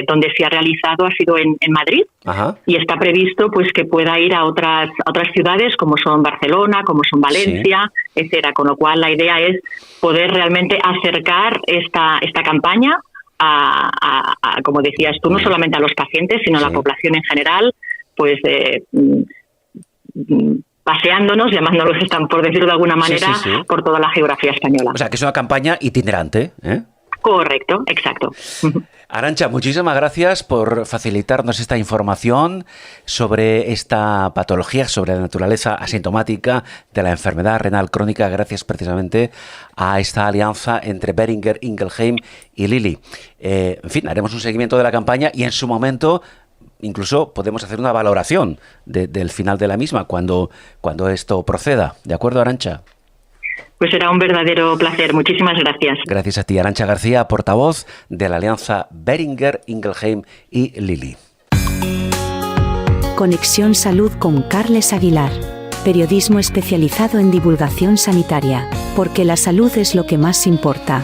donde se ha realizado ha sido en Madrid. Uh-huh. Y está previsto pues que pueda ir a otras ciudades como son Barcelona, como son Valencia, sí, etcétera. Con lo cual la idea es poder realmente acercar esta campaña a como decías tú, no solamente a los pacientes, sino sí, a la población en general, pues paseándonos, llamándolos, por decirlo de alguna manera, sí, por toda la geografía española. O sea, que es una campaña itinerante, ¿eh? Correcto, exacto. Arantxa, muchísimas gracias por facilitarnos esta información sobre esta patología, sobre la naturaleza asintomática de la enfermedad renal crónica, gracias precisamente a esta alianza entre Boehringer Ingelheim y Lilly. En fin, haremos un seguimiento de la campaña y en su momento incluso podemos hacer una valoración del final de la misma cuando esto proceda. ¿De acuerdo, Arantxa? Pues será un verdadero placer. Muchísimas gracias. Gracias a ti, Arantxa García, portavoz de la alianza Boehringer Ingelheim y Lilly. Conexión Salud con Carles Aguilar. Periodismo especializado en divulgación sanitaria, porque la salud es lo que más importa.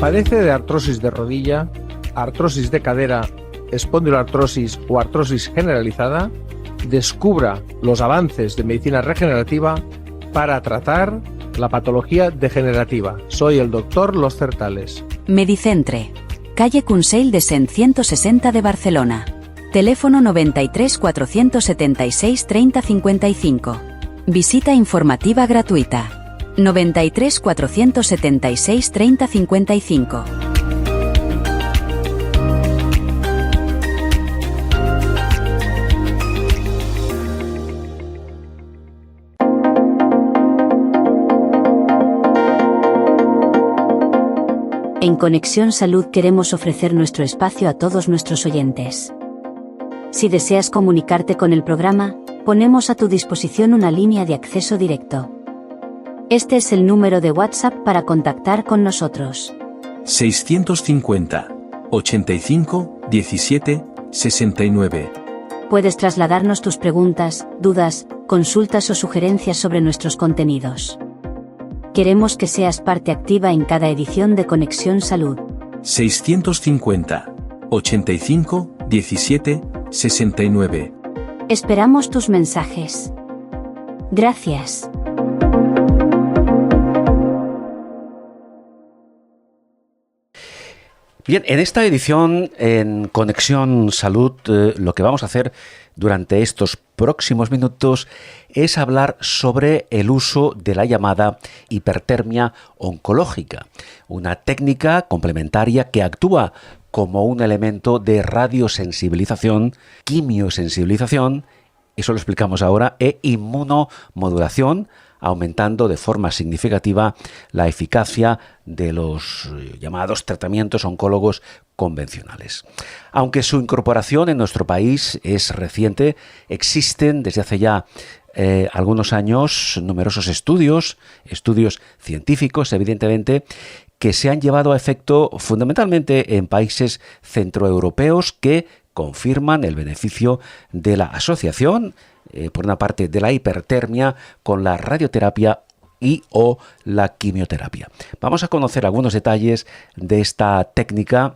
Padece de artrosis de rodilla, artrosis de cadera, espondiloartrosis o artrosis generalizada, descubra los avances de medicina regenerativa para tratar la patología degenerativa. Soy el doctor Los Certales. Medicentre. Calle Consell de Cent 160 de Barcelona. Teléfono 93 476 30 55. Visita informativa gratuita. 93 476 30 55. En Conexión Salud queremos ofrecer nuestro espacio a todos nuestros oyentes. Si deseas comunicarte con el programa, ponemos a tu disposición una línea de acceso directo. Este es el número de WhatsApp para contactar con nosotros. 650 85 17 69. Puedes trasladarnos tus preguntas, dudas, consultas o sugerencias sobre nuestros contenidos. Queremos que seas parte activa en cada edición de Conexión Salud. 650 85 17 69. Esperamos tus mensajes. Gracias. Bien, en esta edición en Conexión Salud lo que vamos a hacer durante estos próximos minutos es hablar sobre el uso de la llamada hipertermia oncológica, una técnica complementaria que actúa como un elemento de radiosensibilización, quimiosensibilización, eso lo explicamos ahora, e inmunomodulación, aumentando de forma significativa la eficacia de los llamados tratamientos oncólogos convencionales. Aunque su incorporación en nuestro país es reciente, existen desde hace ya algunos años numerosos estudios científicos, evidentemente, que se han llevado a efecto fundamentalmente en países centroeuropeos que confirman el beneficio de la asociación, por una parte, de la hipertermia con la radioterapia y o la quimioterapia. Vamos a conocer algunos detalles de esta técnica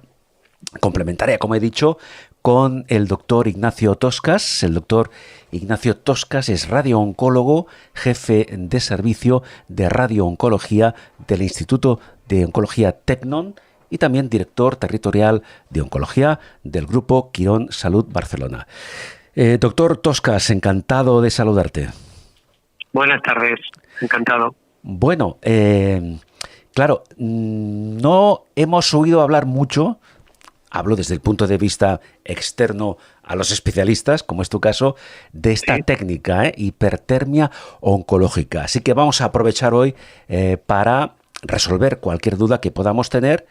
complementaria, como he dicho, con el doctor Ignacio Toscas. El doctor Ignacio Toscas es radiooncólogo, jefe de servicio de radiooncología del Instituto de Oncología Tecnon y también director territorial de oncología del Grupo Quirón Salud Barcelona. Doctor Toscas, encantado de saludarte. Buenas tardes, encantado. Bueno, claro, no hemos oído hablar mucho, hablo desde el punto de vista externo a los especialistas, como es tu caso, de esta técnica, hipertermia oncológica. Así que vamos a aprovechar hoy para resolver cualquier duda que podamos tener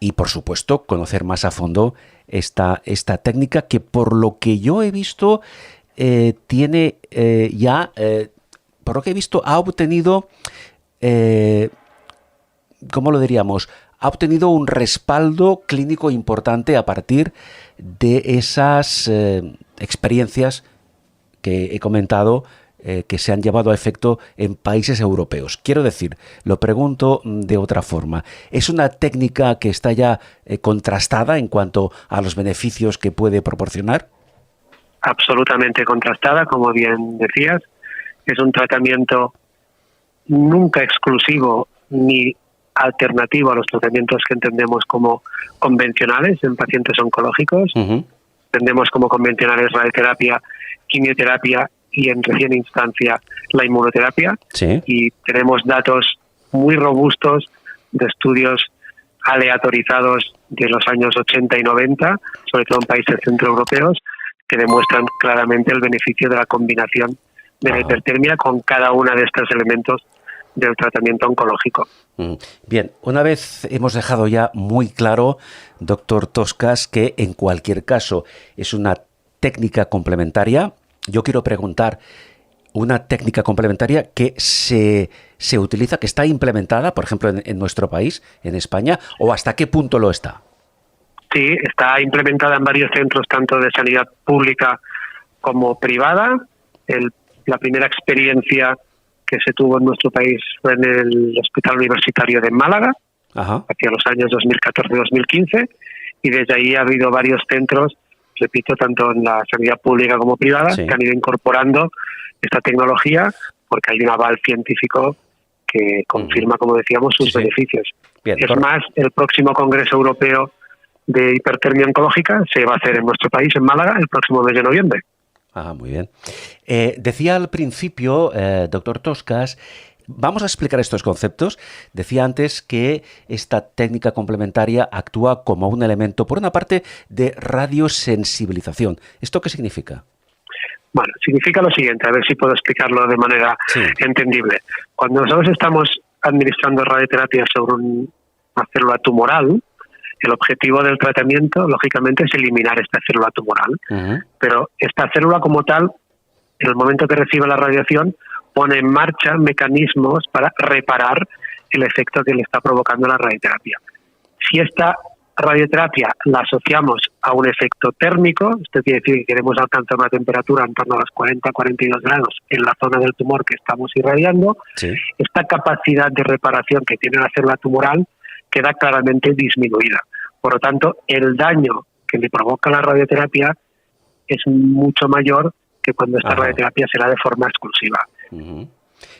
y, por supuesto, conocer más a fondo esta técnica que, por lo que yo he visto, tiene por lo que he visto, ha obtenido, ¿cómo lo diríamos? Ha obtenido un respaldo clínico importante a partir de esas experiencias que he comentado que se han llevado a efecto en países europeos. Quiero decir, lo pregunto de otra forma, ¿es una técnica que está ya contrastada en cuanto a los beneficios que puede proporcionar? Absolutamente contrastada, como bien decías. Es un tratamiento nunca exclusivo ni alternativo a los tratamientos que entendemos como convencionales en pacientes oncológicos. Entendemos como convencionales radioterapia, quimioterapia y en recién instancia la inmunoterapia. Sí. Y tenemos datos muy robustos de estudios aleatorizados de los años 80 y 90, sobre todo en países centroeuropeos, que demuestran claramente el beneficio de la combinación de la hipertermia con cada uno de estos elementos del tratamiento oncológico. Bien, una vez hemos dejado ya muy claro, doctor Toscas, que en cualquier caso es una técnica complementaria, yo quiero preguntar, una técnica complementaria que se utiliza, que está implementada, por ejemplo, en nuestro país, en España, ¿o hasta qué punto lo está? Sí, está implementada en varios centros, tanto de sanidad pública como privada. La primera experiencia que se tuvo en nuestro país fue en el Hospital Universitario de Málaga. hacia los años 2014-2015, y desde ahí ha habido varios centros, repito, tanto en la sanidad pública como privada, que han ido incorporando esta tecnología porque hay un aval científico que confirma, como decíamos, sus beneficios. Bien, es más, el próximo Congreso Europeo de Hipertermia Oncológica se va a hacer en nuestro país, en Málaga, el próximo mes de noviembre. Muy bien. Decía al principio, doctor Toscas, vamos a explicar estos conceptos. Decía antes que esta técnica complementaria actúa como un elemento, por una parte, de radiosensibilización. ¿Esto qué significa? Bueno, significa lo siguiente, a ver si puedo explicarlo de manera entendible. Cuando nosotros estamos administrando radioterapia sobre una célula tumoral, el objetivo del tratamiento, lógicamente, es eliminar esta célula tumoral. Pero esta célula como tal, en el momento que recibe la radiación, pone en marcha mecanismos para reparar el efecto que le está provocando la radioterapia. Si esta radioterapia la asociamos a un efecto térmico, esto quiere decir que queremos alcanzar una temperatura en torno a los 40-42 grados en la zona del tumor que estamos irradiando, esta capacidad de reparación que tiene la célula tumoral queda claramente disminuida. Por lo tanto, el daño que le provoca la radioterapia es mucho mayor que cuando esta radioterapia se da de forma exclusiva.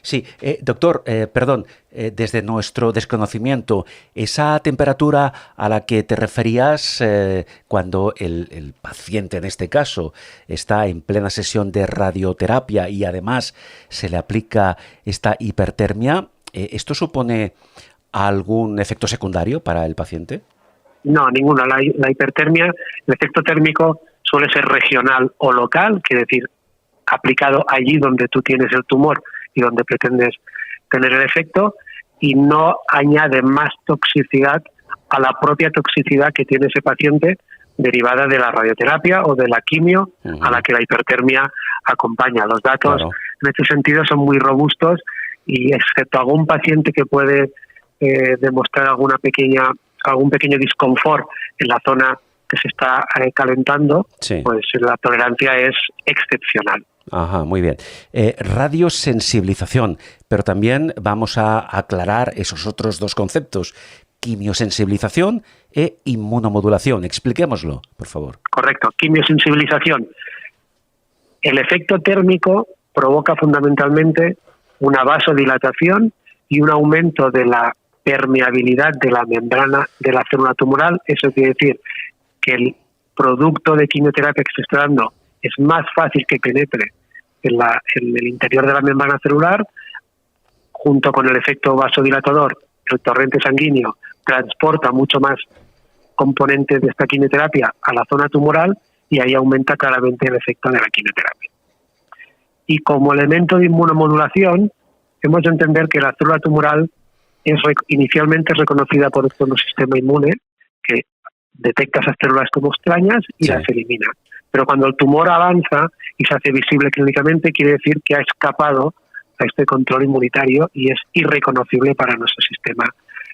Sí, doctor, desde nuestro desconocimiento, esa temperatura a la que te referías cuando el paciente, en este caso, está en plena sesión de radioterapia y además se le aplica esta hipertermia, ¿esto supone algún efecto secundario para el paciente? No, ninguno. La hipertermia, el efecto térmico suele ser regional o local, quiere decir, aplicado allí donde tú tienes el tumor y donde pretendes tener el efecto, y no añade más toxicidad a la propia toxicidad que tiene ese paciente derivada de la radioterapia o de la quimio a la que la hipertermia acompaña. Los datos en este sentido son muy robustos y excepto algún paciente que puede demostrar algún pequeño disconfort en la zona que se está calentando, pues la tolerancia es excepcional. Muy bien. Radiosensibilización, pero también vamos a aclarar esos otros dos conceptos, quimiosensibilización e inmunomodulación. Expliquémoslo, por favor. Correcto. Quimiosensibilización. El efecto térmico provoca fundamentalmente una vasodilatación y un aumento de la permeabilidad de la membrana de la célula tumoral. Eso quiere decir que el producto de quimioterapia que se está dando es más fácil que penetre en el interior de la membrana celular, junto con el efecto vasodilatador. El torrente sanguíneo transporta mucho más componentes de esta quimioterapia a la zona tumoral y ahí aumenta claramente el efecto de la quimioterapia. Y como elemento de inmunomodulación, hemos de entender que la célula tumoral inicialmente es reconocida por el sistema inmune, que detecta esas células como extrañas y las elimina. Pero cuando el tumor avanza y se hace visible clínicamente, quiere decir que ha escapado a este control inmunitario y es irreconocible para nuestro sistema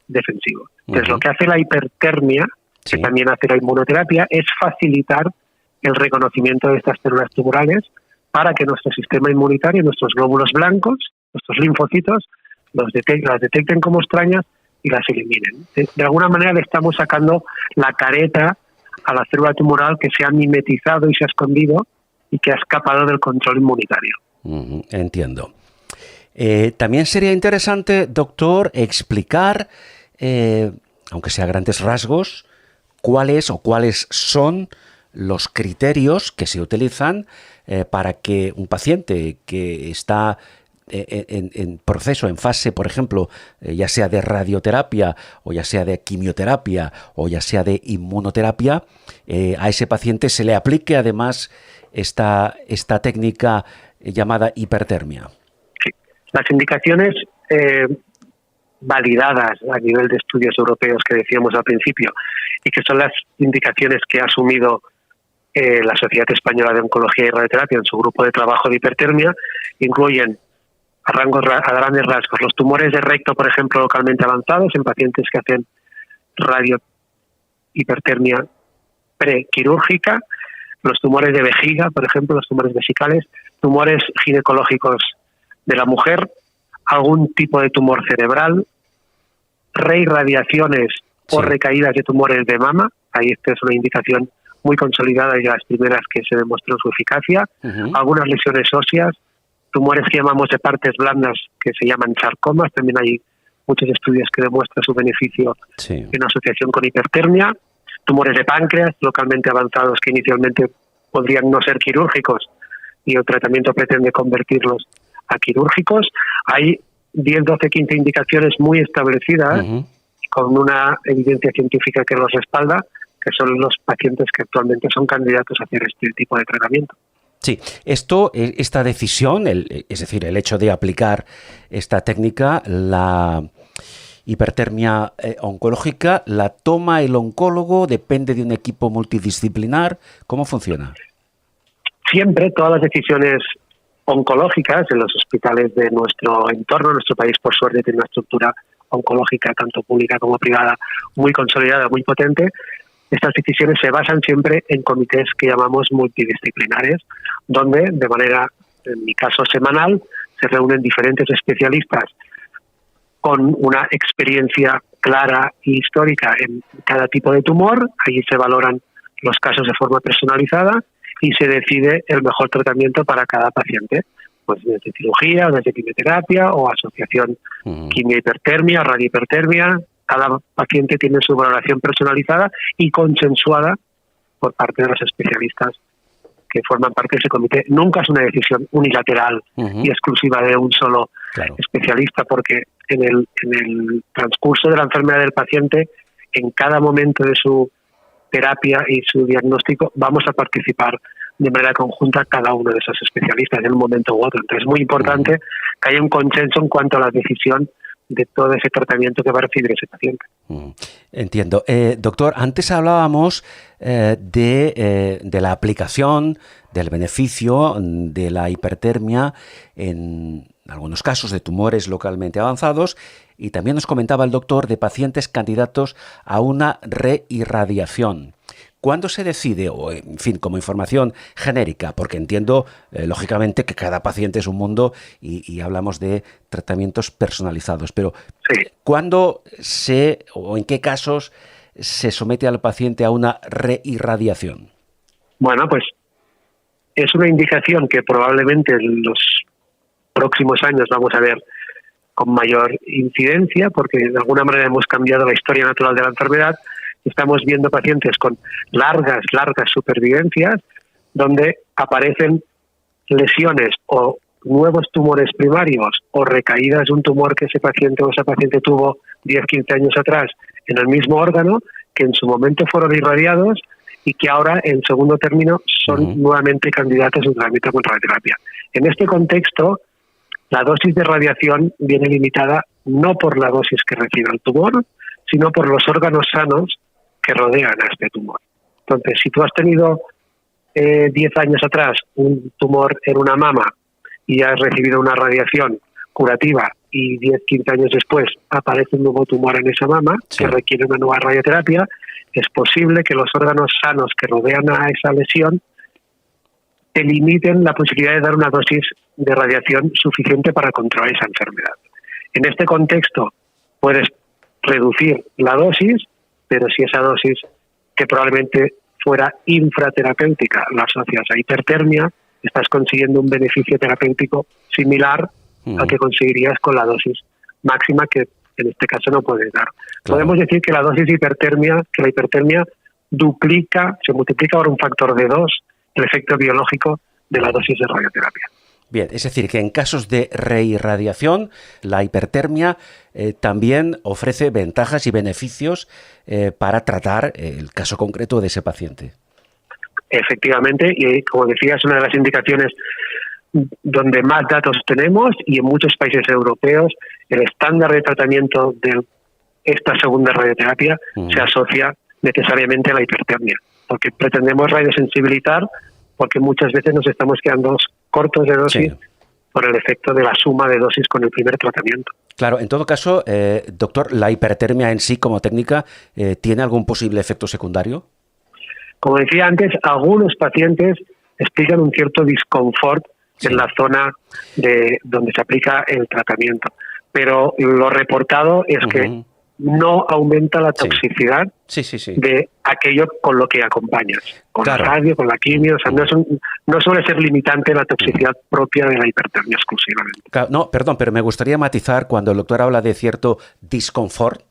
defensivo. Entonces, lo que hace la hipertermia, que también hace la inmunoterapia, es facilitar el reconocimiento de estas células tumorales para que nuestro sistema inmunitario, nuestros glóbulos blancos, nuestros linfocitos, las detecten como extrañas y las eliminen. De alguna manera le estamos sacando la careta a la célula tumoral que se ha mimetizado y se ha escondido y que ha escapado del control inmunitario. Entiendo. También sería interesante, doctor, explicar, aunque sea a grandes rasgos, cuáles son los criterios que se utilizan para que un paciente que está en proceso, en fase, por ejemplo, ya sea de radioterapia o ya sea de quimioterapia o ya sea de inmunoterapia, a ese paciente se le aplique además esta técnica llamada hipertermia. Sí. Las indicaciones validadas a nivel de estudios europeos que decíamos al principio y que son las indicaciones que ha asumido la Sociedad Española de Oncología y Radioterapia en su grupo de trabajo de hipertermia, incluyen a grandes rasgos los tumores de recto, por ejemplo, localmente avanzados en pacientes que hacen radiohipertermia prequirúrgica, los tumores de vejiga, por ejemplo, los tumores vesicales, tumores ginecológicos de la mujer, algún tipo de tumor cerebral, reirradiaciones o recaídas de tumores de mama. Ahí esta es una indicación muy consolidada y de las primeras que se demostró su eficacia. Algunas lesiones óseas, tumores que llamamos de partes blandas, que se llaman sarcomas. También hay muchos estudios que demuestran su beneficio en asociación con hipertermia. Tumores de páncreas localmente avanzados que inicialmente podrían no ser quirúrgicos y el tratamiento pretende convertirlos a quirúrgicos. Hay 10, 12, 15 indicaciones muy establecidas con una evidencia científica que los respalda, que son los pacientes que actualmente son candidatos a hacer este tipo de tratamiento. Sí, esta decisión, es decir, el hecho de aplicar esta técnica, la hipertermia oncológica, ¿la toma el oncólogo? ¿Depende de un equipo multidisciplinar? ¿Cómo funciona? Siempre todas las decisiones oncológicas en los hospitales de nuestro entorno, nuestro país por suerte tiene una estructura oncológica, tanto pública como privada, muy consolidada, muy potente. Estas decisiones se basan siempre en comités que llamamos multidisciplinares, donde de manera, en mi caso semanal, se reúnen diferentes especialistas con una experiencia clara y histórica en cada tipo de tumor. Allí se valoran los casos de forma personalizada y se decide el mejor tratamiento para cada paciente, pues desde cirugía, desde quimioterapia o asociación quimio-hipertermia, radiohipertermia. Cada paciente tiene su valoración personalizada y consensuada por parte de los especialistas que forman parte de ese comité. Nunca es una decisión unilateral y exclusiva de un solo especialista, porque en el transcurso de la enfermedad del paciente, en cada momento de su terapia y su diagnóstico, vamos a participar de manera conjunta cada uno de esos especialistas en un momento u otro. Entonces es muy importante que haya un consenso en cuanto a la decisión de todo ese tratamiento que va a recibir ese paciente. Entiendo. Doctor, antes hablábamos de la aplicación, del beneficio de la hipertermia en algunos casos de tumores localmente avanzados, y también nos comentaba el doctor de pacientes candidatos a una reirradiación. ¿Cuándo se decide, o en fin, como información genérica? Porque entiendo, lógicamente, que cada paciente es un mundo y hablamos de tratamientos personalizados. Pero, ¿cuándo o en qué casos se somete al paciente a una reirradiación? Bueno, pues es una indicación que probablemente en los próximos años vamos a ver con mayor incidencia, porque de alguna manera hemos cambiado la historia natural de la enfermedad. Estamos viendo pacientes con largas supervivencias, donde aparecen lesiones o nuevos tumores primarios o recaídas de un tumor que ese paciente o esa paciente tuvo 10, 15 años atrás en el mismo órgano, que en su momento fueron irradiados y que ahora, en segundo término, son nuevamente candidatos a un tratamiento con radioterapia. En este contexto, la dosis de radiación viene limitada no por la dosis que recibe el tumor, sino por los órganos sanos que rodean a este tumor. Entonces, si tú has tenido 10 años atrás un tumor en una mama y has recibido una radiación curativa y 10, 15 años después aparece un nuevo tumor en esa mama que requiere una nueva radioterapia, es posible que los órganos sanos que rodean a esa lesión te limiten la posibilidad de dar una dosis de radiación suficiente para controlar esa enfermedad. En este contexto puedes reducir la dosis, pero si esa dosis, que probablemente fuera infraterapéutica, la asocias a hipertermia, estás consiguiendo un beneficio terapéutico similar al que conseguirías con la dosis máxima, que en este caso no puedes dar. Podemos decir que la dosis de hipertermia, que la hipertermia se multiplica por un factor de 2 el efecto biológico de la dosis de radioterapia. Bien, es decir, que en casos de reirradiación, la hipertermia también ofrece ventajas y beneficios para tratar el caso concreto de ese paciente. Efectivamente, y como decía, es una de las indicaciones donde más datos tenemos, y en muchos países europeos el estándar de tratamiento de esta segunda radioterapia se asocia necesariamente a la hipertermia, porque pretendemos radiosensibilizar, porque muchas veces nos estamos quedando cortos de dosis por el efecto de la suma de dosis con el primer tratamiento. Claro, en todo caso, doctor, ¿la hipertermia en sí como técnica tiene algún posible efecto secundario? Como decía antes, algunos pacientes explican un cierto disconfort en la zona de donde se aplica el tratamiento, pero lo reportado es que no aumenta la toxicidad sí. de aquello con lo que acompañas, con la radio, con la quimio. O sea, no suele ser limitante la toxicidad propia de la hipertermia exclusivamente. Claro, no, perdón, pero me gustaría matizar cuando el doctor habla de cierto disconfort.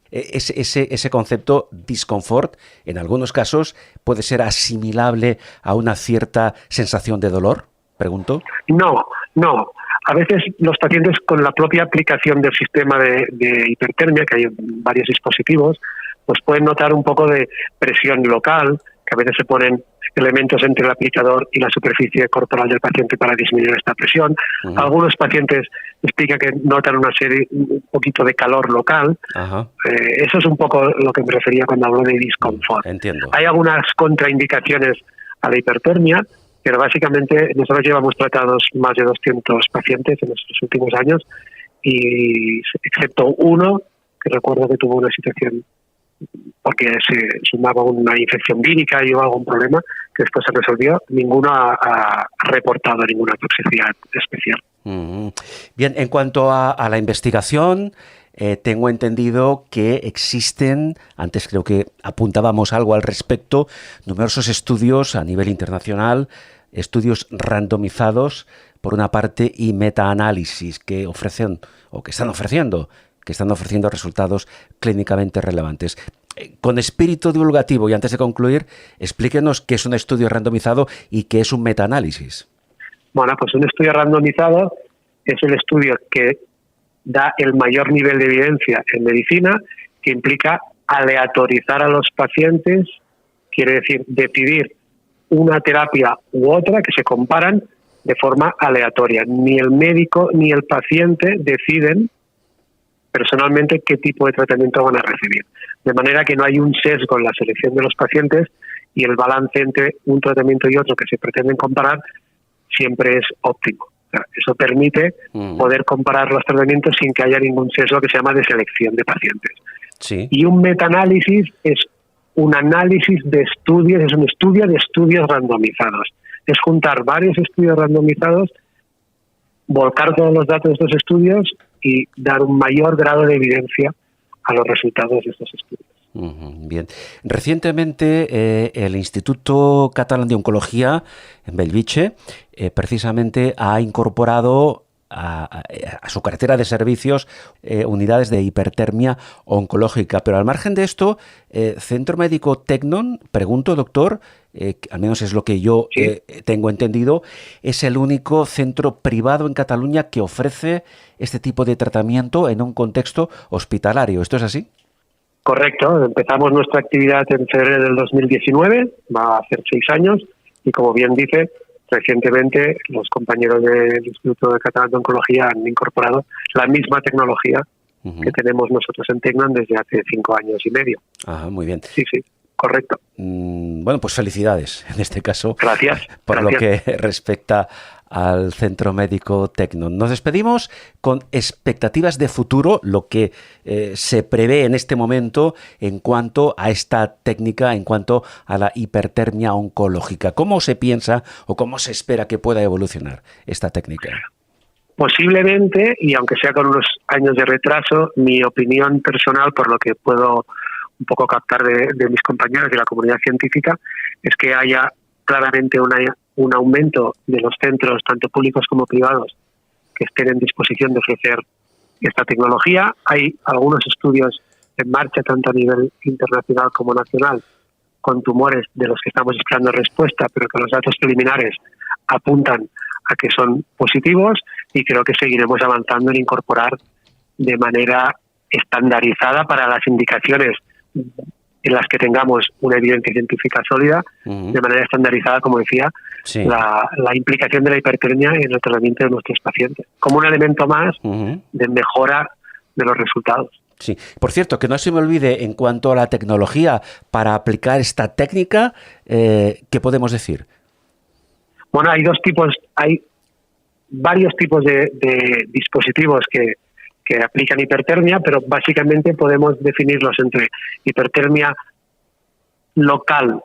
Ese concepto disconfort, en algunos casos, puede ser asimilable a una cierta sensación de dolor, pregunto. No. A veces los pacientes con la propia aplicación del sistema de hipertermia, que hay varios dispositivos, pues pueden notar un poco de presión local, que a veces se ponen elementos entre el aplicador y la superficie corporal del paciente para disminuir esta presión. Uh-huh. Algunos pacientes explican que notan un poquito de calor local. Uh-huh. Eso es un poco lo que me refería cuando hablo de disconfort. Entiendo. Hay algunas contraindicaciones a la hipertermia, pero básicamente nosotros llevamos tratados más de 200 pacientes en estos últimos años, y excepto uno, que recuerdo que tuvo una situación porque se sumaba una infección vírica y hubo algún problema que después se resolvió, ninguno ha reportado ninguna toxicidad especial. Uh-huh. Bien, en cuanto a la investigación, tengo entendido que existen, antes creo que apuntábamos algo al respecto, numerosos estudios a nivel internacional, estudios randomizados por una parte y metaanálisis que ofrecen o que están ofreciendo resultados clínicamente relevantes. Con espíritu divulgativo y antes de concluir, explíquenos qué es un estudio randomizado y qué es un metaanálisis. Bueno, pues un estudio randomizado es el estudio que da el mayor nivel de evidencia en medicina, que implica aleatorizar a los pacientes, quiere decir decidir una terapia u otra que se comparan de forma aleatoria. Ni el médico ni el paciente deciden personalmente qué tipo de tratamiento van a recibir. De manera que no hay un sesgo en la selección de los pacientes y el balance entre un tratamiento y otro que se pretenden comparar siempre es óptimo. O sea, eso permite poder comparar los tratamientos sin que haya ningún sesgo que se llama de selección de pacientes. Sí. Y un metaanálisis es un análisis de estudios, es un estudio de estudios randomizados. Es juntar varios estudios randomizados, volcar todos los datos de estos estudios y dar un mayor grado de evidencia a los resultados de estos estudios. Bien. Recientemente el Instituto Catalán de Oncología en Bellvitge precisamente ha incorporado a su cartera de servicios unidades de hipertermia oncológica. Pero al margen de esto, Centro Médico Tecnon, pregunto, doctor, al menos es lo que yo tengo entendido, es el único centro privado en Cataluña que ofrece este tipo de tratamiento en un contexto hospitalario. ¿Esto es así? Correcto. Empezamos nuestra actividad en febrero del 2019, va a hacer 6 años, y como bien dice, recientemente los compañeros del Instituto Catalán de Oncología han incorporado la misma tecnología que tenemos nosotros en Tecnon desde hace 5 años y medio. Ah, muy bien. Sí, correcto. Bueno, pues felicidades en este caso. Gracias. Por lo que respecta al Centro Médico Tecnon. Nos despedimos con expectativas de futuro, lo que se prevé en este momento en cuanto a esta técnica, en cuanto a la hipertermia oncológica. ¿Cómo se piensa o cómo se espera que pueda evolucionar esta técnica? Posiblemente, y aunque sea con unos años de retraso, mi opinión personal, por lo que puedo un poco captar de mis compañeros de la comunidad científica, es que haya claramente un aumento de los centros, tanto públicos como privados, que estén en disposición de ofrecer esta tecnología. Hay algunos estudios en marcha, tanto a nivel internacional como nacional, con tumores de los que estamos esperando respuesta, pero que los datos preliminares apuntan a que son positivos, y creo que seguiremos avanzando en incorporar de manera estandarizada para las indicaciones en las que tengamos una evidencia científica sólida, de manera estandarizada, como decía, la implicación de la hipertermia en el tratamiento de nuestros pacientes, como un elemento más de mejora de los resultados. Sí. Por cierto, que no se me olvide, en cuanto a la tecnología para aplicar esta técnica, ¿qué podemos decir? Bueno, hay varios tipos de dispositivos que aplican hipertermia, pero básicamente podemos definirlos entre hipertermia local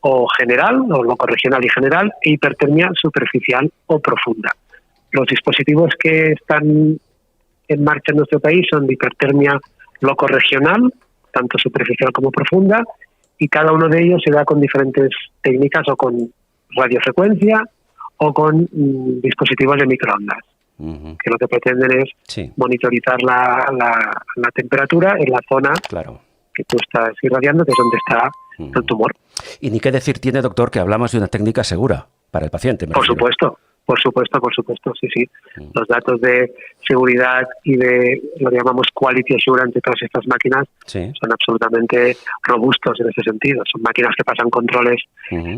o general, o locorregional y general, e hipertermia superficial o profunda. Los dispositivos que están en marcha en nuestro país son de hipertermia locorregional, tanto superficial como profunda, y cada uno de ellos se da con diferentes técnicas, o con radiofrecuencia o con dispositivos de microondas, que lo que pretenden es monitorizar la temperatura en la zona que tú estás irradiando, que es donde está el tumor. Y ni qué decir tiene, doctor, que hablamos de una técnica segura para el paciente. Por supuesto, sí. Los datos de seguridad y de lo que llamamos quality assurance de todas estas máquinas son absolutamente robustos en ese sentido. Son máquinas que pasan controles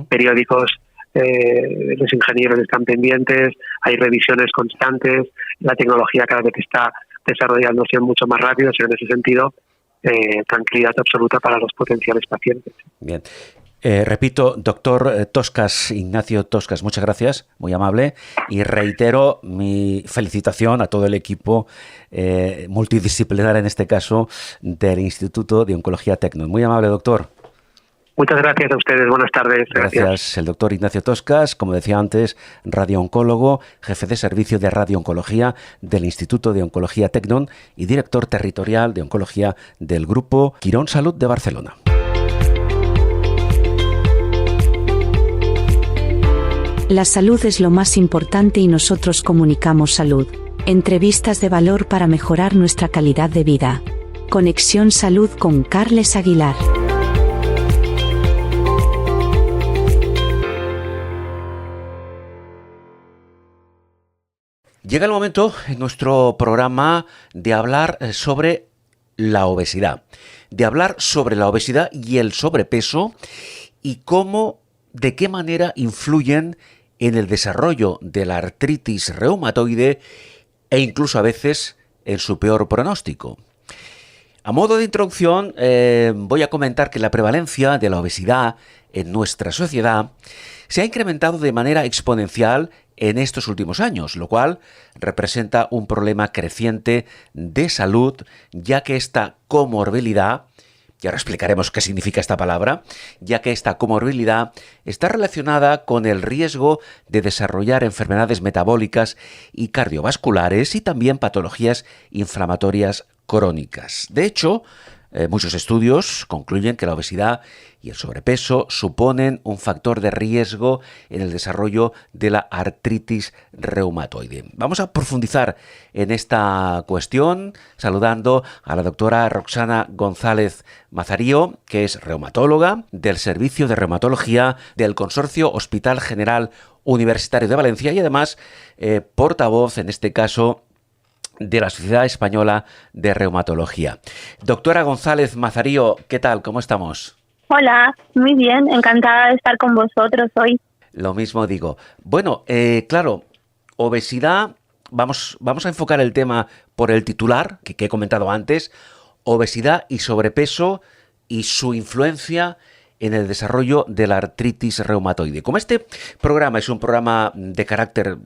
periódicos, los ingenieros están pendientes, hay revisiones constantes, la tecnología cada vez está desarrollándose mucho más rápido, o sea, en ese sentido, tranquilidad absoluta para los potenciales pacientes. Bien. Repito, doctor Toscas, Ignacio Toscas, muchas gracias, muy amable, y reitero mi felicitación a todo el equipo multidisciplinar, en este caso, del Instituto de Oncología Tecnon. Muy amable, doctor. Muchas gracias a ustedes, buenas tardes. Gracias. El doctor Ignacio Toscas, como decía antes, radiooncólogo, jefe de servicio de radiooncología del Instituto de Oncología Tecnon y director territorial de oncología del Grupo Quirón Salud de Barcelona. La salud es lo más importante y nosotros comunicamos salud. Entrevistas de valor para mejorar nuestra calidad de vida. Conexión Salud con Carles Aguilar. Llega el momento en nuestro programa de hablar sobre la obesidad. De hablar sobre la obesidad y el sobrepeso y de qué manera influyen en el desarrollo de la artritis reumatoide e incluso a veces en su peor pronóstico. A modo de introducción, voy a comentar que la prevalencia de la obesidad en nuestra sociedad se ha incrementado de manera exponencial en estos últimos años, lo cual representa un problema creciente de salud, ya que esta comorbilidad, y ahora explicaremos qué significa esta palabra, ya que esta comorbilidad está relacionada con el riesgo de desarrollar enfermedades metabólicas y cardiovasculares y también patologías inflamatorias crónicas. De hecho, muchos estudios concluyen que la obesidad y el sobrepeso suponen un factor de riesgo en el desarrollo de la artritis reumatoide. Vamos a profundizar en esta cuestión saludando a la doctora Roxana González Mazarío, que es reumatóloga del Servicio de Reumatología del Consorcio Hospital General Universitario de Valencia y además portavoz, en este caso, de la Sociedad Española de Reumatología. Doctora González Mazarío, ¿qué tal? ¿Cómo estamos? Hola, muy bien, encantada de estar con vosotros hoy. Lo mismo digo. Bueno, claro, obesidad, vamos a enfocar el tema por el titular, que he comentado antes, obesidad y sobrepeso y su influencia en el desarrollo de la artritis reumatoide. Como este programa es un programa de carácter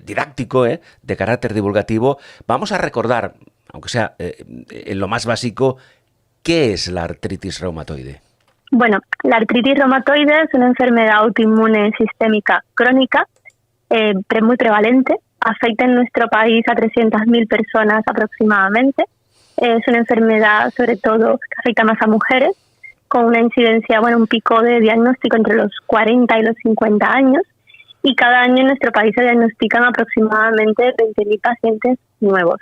didáctico, de carácter divulgativo, vamos a recordar, aunque sea en lo más básico, ¿qué es la artritis reumatoide? Bueno, la artritis reumatoide es una enfermedad autoinmune sistémica crónica, muy prevalente, afecta en nuestro país a 300.000 personas aproximadamente. Es una enfermedad, sobre todo, que afecta más a mujeres, con una incidencia, un pico de diagnóstico entre los 40 y los 50 años, y cada año en nuestro país se diagnostican aproximadamente 20.000 pacientes nuevos.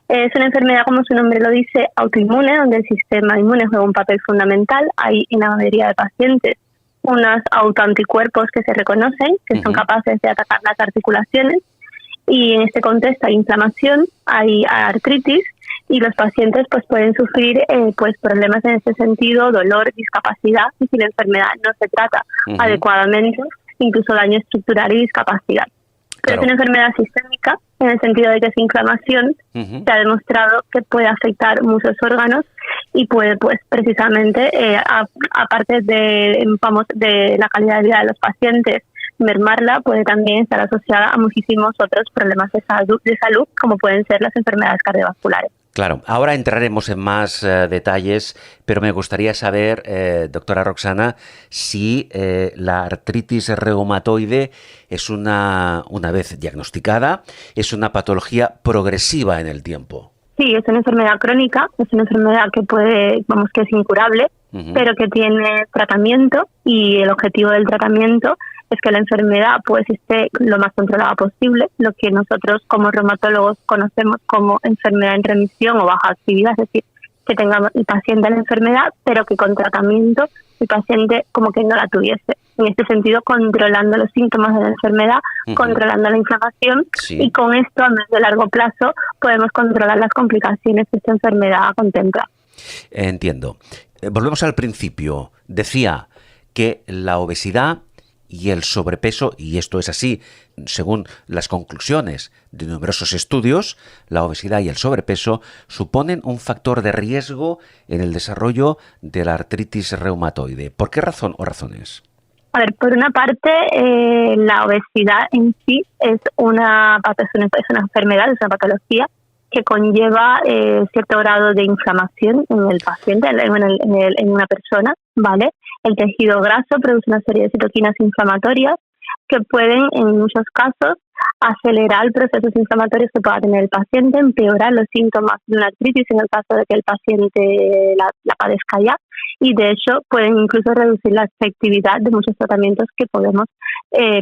Es una enfermedad, como su nombre lo dice, autoinmune, donde el sistema inmune juega un papel fundamental. Hay en la mayoría de pacientes unos autoanticuerpos que se reconocen, que son capaces de atacar las articulaciones, y en este contexto hay inflamación, hay artritis, y los pacientes pues pueden sufrir problemas en este sentido, dolor, discapacidad, y si la enfermedad no se trata adecuadamente, incluso daño estructural y discapacidad. Pero es una enfermedad sistémica, en el sentido de que es inflamación, se ha demostrado que puede afectar muchos órganos y puede, precisamente, aparte de la calidad de vida de los pacientes, mermarla, puede también estar asociada a muchísimos otros problemas de salud, como pueden ser las enfermedades cardiovasculares. Claro, ahora entraremos en más detalles, pero me gustaría saber, doctora Roxana, si la artritis reumatoide es una vez diagnosticada, es una patología progresiva en el tiempo. Sí, es una enfermedad crónica, es una enfermedad que que es incurable, pero que tiene tratamiento, y el objetivo del tratamiento es que la enfermedad pues esté lo más controlada posible, lo que nosotros como reumatólogos conocemos como enfermedad en remisión o baja actividad, es decir, que tenga el paciente la enfermedad, pero que con tratamiento el paciente como que no la tuviese. En este sentido, controlando los síntomas de la enfermedad, controlando la inflamación, y con esto a medio largo plazo podemos controlar las complicaciones que esta enfermedad contempla. Entiendo. Volvemos al principio. Decía que la obesidad y el sobrepeso, y esto es así, según las conclusiones de numerosos estudios, la obesidad y el sobrepeso suponen un factor de riesgo en el desarrollo de la artritis reumatoide. ¿Por qué razón o razones? A ver, por una parte, la obesidad en sí es una enfermedad, es una patología que conlleva cierto grado de inflamación en el paciente, en una persona, ¿vale? El tejido graso produce una serie de citoquinas inflamatorias que pueden, en muchos casos, acelerar procesos inflamatorios que pueda tener el paciente, empeorar los síntomas de una artritis en el caso de que el paciente la padezca ya, y de hecho pueden incluso reducir la efectividad de muchos tratamientos que podemos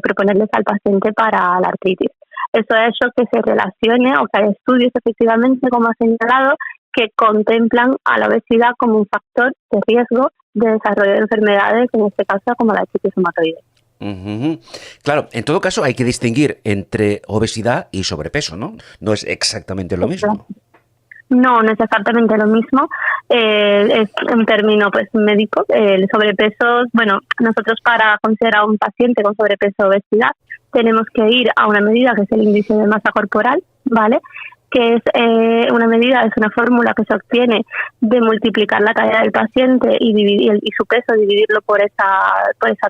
proponerles al paciente para la artritis. Eso ha hecho que se relacione, o que hay estudios efectivamente, como ha señalado, que contemplan a la obesidad como un factor de riesgo de desarrollo de enfermedades, en este caso como la artritis reumatoide. Claro, en todo caso hay que distinguir entre obesidad y sobrepeso, ¿no? No es exactamente lo mismo. No es exactamente lo mismo. Es un término pues médico. El sobrepeso, nosotros para considerar a un paciente con sobrepeso o obesidad tenemos que ir a una medida que es el índice de masa corporal, ¿vale? Que es es una fórmula que se obtiene de multiplicar la talla del paciente y su peso, dividirlo por esa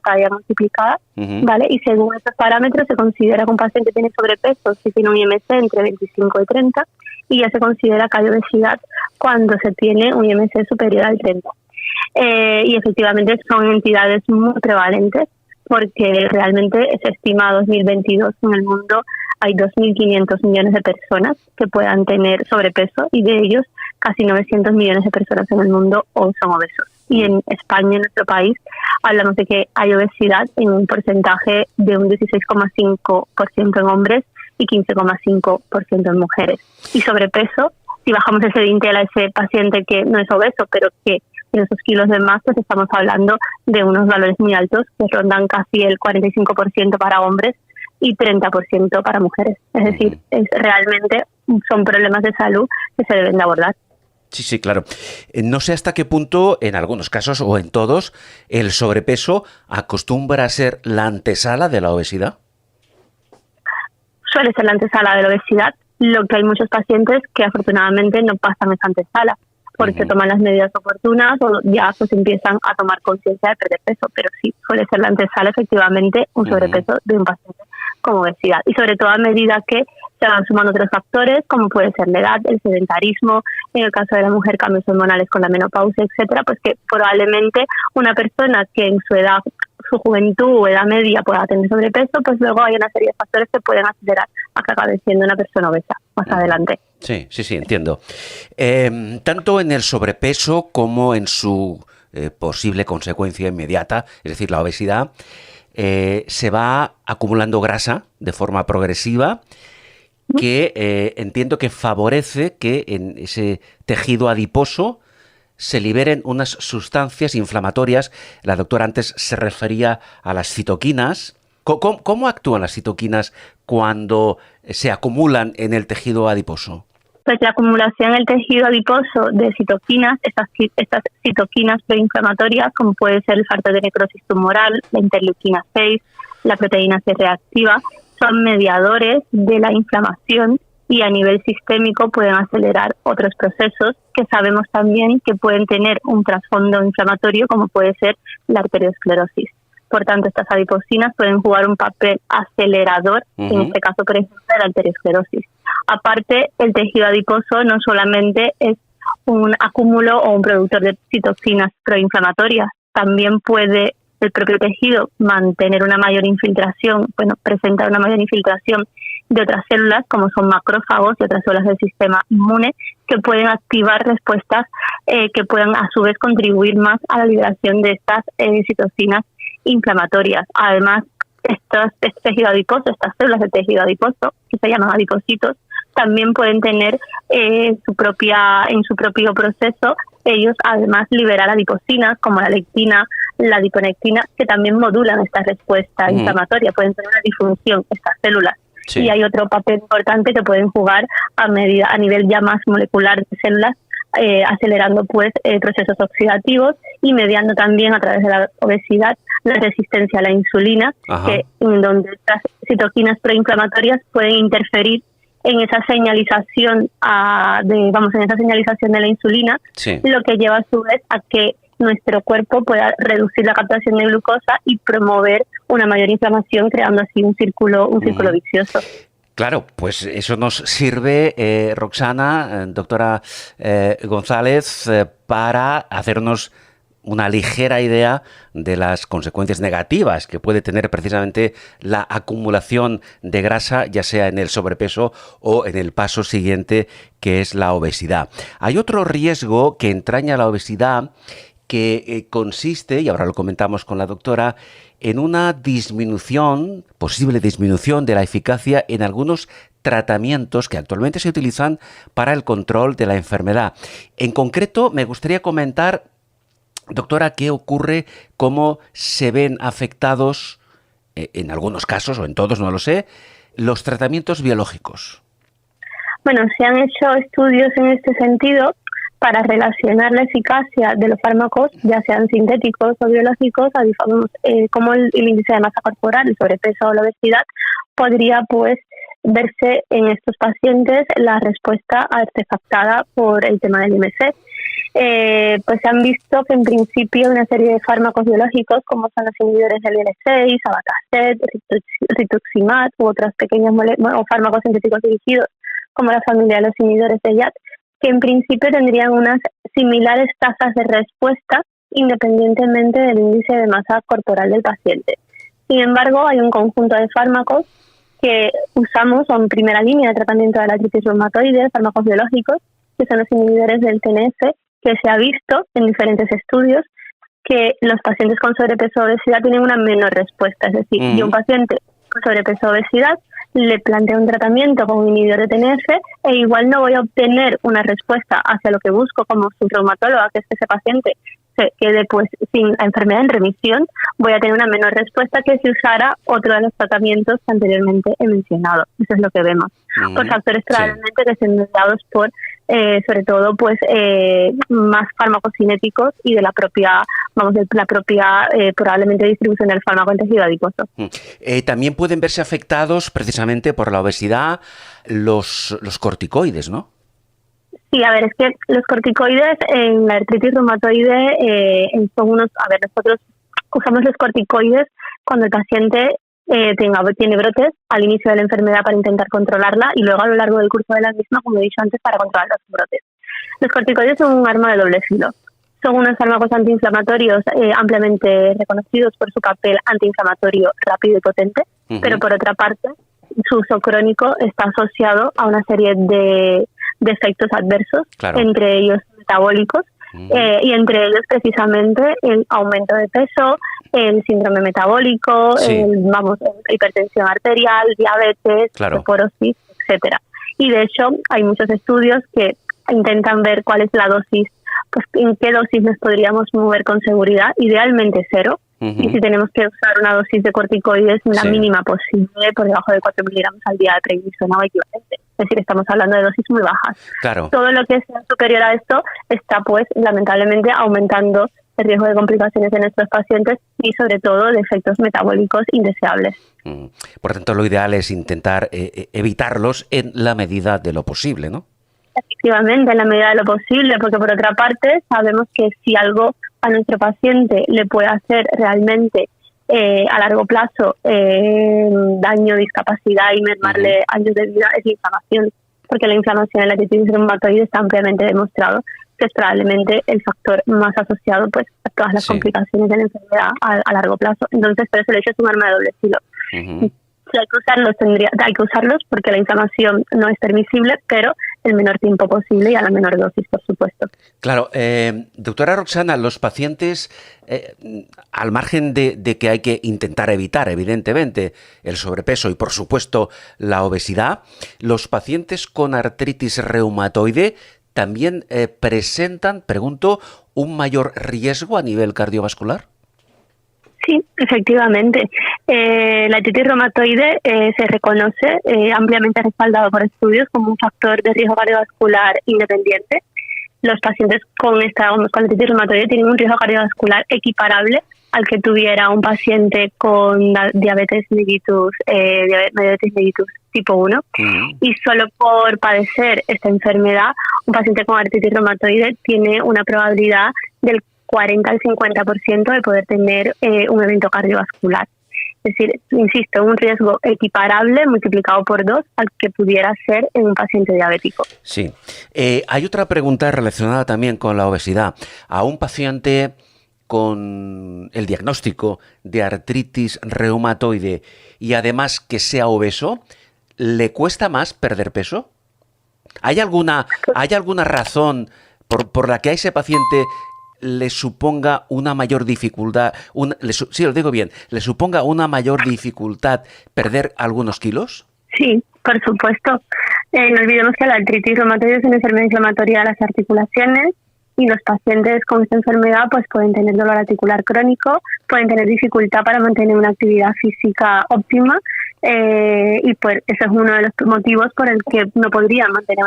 talla multiplicada, ¿vale? Y según esos parámetros se considera que un paciente tiene sobrepeso si tiene un IMC entre 25 y 30, y ya se considera que hay obesidad cuando se tiene un IMC superior al 30. Y efectivamente son entidades muy prevalentes, porque realmente se estima 2022 en el mundo hay 2.500 millones de personas que puedan tener sobrepeso, y de ellos casi 900 millones de personas en el mundo son obesos. Y en España, en nuestro país, hablamos de que hay obesidad en un porcentaje de un 16,5% en hombres y 15,5% en mujeres. Y sobrepeso, si bajamos ese dintel a ese paciente que no es obeso, pero que tiene esos kilos de más, pues estamos hablando de unos valores muy altos que rondan casi el 45% para hombres y 30% para mujeres. Es decir, realmente son problemas de salud que se deben de abordar. Sí, claro. No sé hasta qué punto, en algunos casos o en todos, el sobrepeso acostumbra a ser la antesala de la obesidad. Suele ser la antesala de la obesidad, lo que hay muchos pacientes que afortunadamente no pasan esa antesala, porque toman las medidas oportunas o ya pues empiezan a tomar conciencia de perder peso, pero sí, suele ser la antesala efectivamente un sobrepeso de un paciente con obesidad, y sobre todo a medida que se van sumando otros factores como puede ser la edad, el sedentarismo, en el caso de la mujer cambios hormonales con la menopausia, etcétera, pues que probablemente una persona que en su edad, su juventud o edad media pueda tener sobrepeso, pues luego hay una serie de factores que pueden acelerar a que acabe siendo una persona obesa más adelante. Sí, entiendo. Tanto en el sobrepeso como en su posible consecuencia inmediata, es decir, la obesidad, se va acumulando grasa de forma progresiva que entiendo que favorece que en ese tejido adiposo se liberen unas sustancias inflamatorias. La doctora antes se refería a las citoquinas. ¿Cómo actúan las citoquinas cuando se acumulan en el tejido adiposo? Pues la acumulación en el tejido adiposo de citoquinas, estas citoquinas proinflamatorias, como puede ser el factor de necrosis tumoral, la interleuquina 6, la proteína C reactiva, son mediadores de la inflamación y a nivel sistémico pueden acelerar otros procesos que sabemos también que pueden tener un trasfondo inflamatorio, como puede ser la arteriosclerosis. Por tanto, estas adipocinas pueden jugar un papel acelerador, en este caso, por ejemplo, de la arteriosclerosis. Aparte, el tejido adiposo no solamente es un acúmulo o un productor de citoquinas proinflamatorias, también puede el propio tejido mantener una mayor infiltración, presentar una mayor infiltración de otras células, como son macrófagos y otras células del sistema inmune, que pueden activar respuestas que puedan a su vez contribuir más a la liberación de estas citocinas inflamatorias. Además, este tejido adiposo, estas células de tejido adiposo, que se llaman adipocitos, también pueden tener en su propio proceso, ellos además liberar adiposinas como la lectina, la adiponectina, que también modulan esta respuesta inflamatoria, pueden tener una disfunción estas células. Sí. Y hay otro papel importante que pueden jugar a nivel ya más molecular de células, acelerando pues procesos oxidativos y mediando también a través de la obesidad la resistencia a la insulina, donde estas citoquinas proinflamatorias pueden interferir en esa señalización de la insulina, sí, lo que lleva a su vez a que nuestro cuerpo pueda reducir la captación de glucosa y promover una mayor inflamación, creando así un círculo vicioso. Claro, pues eso nos sirve, Roxana, doctora González, para hacernos una ligera idea de las consecuencias negativas que puede tener precisamente la acumulación de grasa, ya sea en el sobrepeso o en el paso siguiente, que es la obesidad. Hay otro riesgo que entraña la obesidad que consiste, y ahora lo comentamos con la doctora, en una posible disminución de la eficacia en algunos tratamientos que actualmente se utilizan para el control de la enfermedad. En concreto, me gustaría comentar, doctora, ¿qué ocurre? ¿Cómo se ven afectados, en algunos casos, o en todos, no lo sé, los tratamientos biológicos? Bueno, se han hecho estudios en este sentido para relacionar la eficacia de los fármacos, ya sean sintéticos o biológicos, como el índice de masa corporal, el sobrepeso o la obesidad, podría pues verse en estos pacientes la respuesta artefactada por el tema del IMC. Pues se han visto que en principio una serie de fármacos biológicos como son los inhibidores del IL-6, abatacept, rituximab u otras pequeñas o fármacos sintéticos dirigidos como la familia de los inhibidores de YAT, que en principio tendrían unas similares tasas de respuesta independientemente del índice de masa corporal del paciente. Sin embargo, hay un conjunto de fármacos que usamos en primera línea de tratamiento de la artritis reumatoide, fármacos biológicos, que son los inhibidores del TNF, que se ha visto en diferentes estudios que los pacientes con sobrepeso o obesidad tienen una menor respuesta. Es decir, si un paciente con sobrepeso o obesidad le planteo un tratamiento con un inhibidor de TNF e igual no voy a obtener una respuesta hacia lo que busco como su reumatóloga, que es que ese paciente se quede pues sin la enfermedad en remisión, voy a tener una menor respuesta que si usara otro de los tratamientos que anteriormente he mencionado. Eso es lo que vemos. Por factores probablemente que estén dados por sobre todo pues más fármacos cinéticos y de la propia probablemente distribución del fármaco en tejido adiposo. También pueden verse afectados precisamente por la obesidad los corticoides, ¿no? Sí, a ver, es que los corticoides en la artritis reumatoide son unos... A ver, nosotros usamos los corticoides cuando el paciente tiene brotes al inicio de la enfermedad para intentar controlarla y luego a lo largo del curso de la misma, como he dicho antes, para controlar los brotes. Los corticoides son un arma de doble filo. Son unos fármacos antiinflamatorios ampliamente reconocidos por su papel antiinflamatorio rápido y potente, pero por otra parte, su uso crónico está asociado a una serie de efectos adversos, entre ellos metabólicos, y entre ellos precisamente el aumento de peso, el síndrome metabólico, hipertensión arterial, diabetes, osteoporosis, etcétera. Y de hecho hay muchos estudios que intentan ver cuál es la dosis, pues en qué dosis nos podríamos mover con seguridad, idealmente 0, y si tenemos que usar una dosis de corticoides la mínima posible, por debajo de 4 miligramos al día de prednisona o equivalente. Es decir, estamos hablando de dosis muy bajas. Todo lo que sea superior a esto está, pues, lamentablemente aumentando el riesgo de complicaciones de nuestros pacientes y, sobre todo, de efectos metabólicos indeseables. Por tanto, lo ideal es intentar evitarlos en la medida de lo posible, ¿no? Efectivamente, en la medida de lo posible, porque por otra parte sabemos que si algo a nuestro paciente le puede hacer realmente a largo plazo daño, discapacidad y mermarle años de vida es la inflamación, porque la inflamación en la artritis reumatoide está ampliamente demostrado que es probablemente el factor más asociado pues a todas las complicaciones de la enfermedad a largo plazo. Entonces, por eso el hecho es un arma de doble filo. Si hay que usarlos, hay que usarlos porque la inflamación no es permisible, pero el menor tiempo posible y a la menor dosis, por supuesto. Claro, doctora Roxana, los pacientes, al margen de que hay que intentar evitar, evidentemente, el sobrepeso y, por supuesto, la obesidad, los pacientes con artritis reumatoide también presentan, pregunto, un mayor riesgo a nivel cardiovascular. Sí, efectivamente. La artritis reumatoide se reconoce ampliamente respaldado por estudios como un factor de riesgo cardiovascular independiente. Los pacientes con artritis reumatoide tienen un riesgo cardiovascular equiparable al que tuviera un paciente con diabetes mellitus tipo 1. Y solo por padecer esta enfermedad, un paciente con artritis reumatoide tiene una probabilidad del 40 al 50% de poder tener un evento cardiovascular. Es decir, insisto, un riesgo equiparable multiplicado por 2 al que pudiera ser en un paciente diabético. Sí. Hay otra pregunta relacionada también con la obesidad. A un paciente con el diagnóstico de artritis reumatoide y además que sea obeso, ¿le cuesta más perder peso? ¿Hay alguna razón por la que a ese paciente le suponga una mayor dificultad, le suponga una mayor dificultad perder algunos kilos? Sí, por supuesto. No olvidemos que la artritis reumatoide es una enfermedad inflamatoria de las articulaciones y los pacientes con esta enfermedad pues pueden tener dolor articular crónico, pueden tener dificultad para mantener una actividad física óptima y pues ese es uno de los motivos por el que no podrían mantener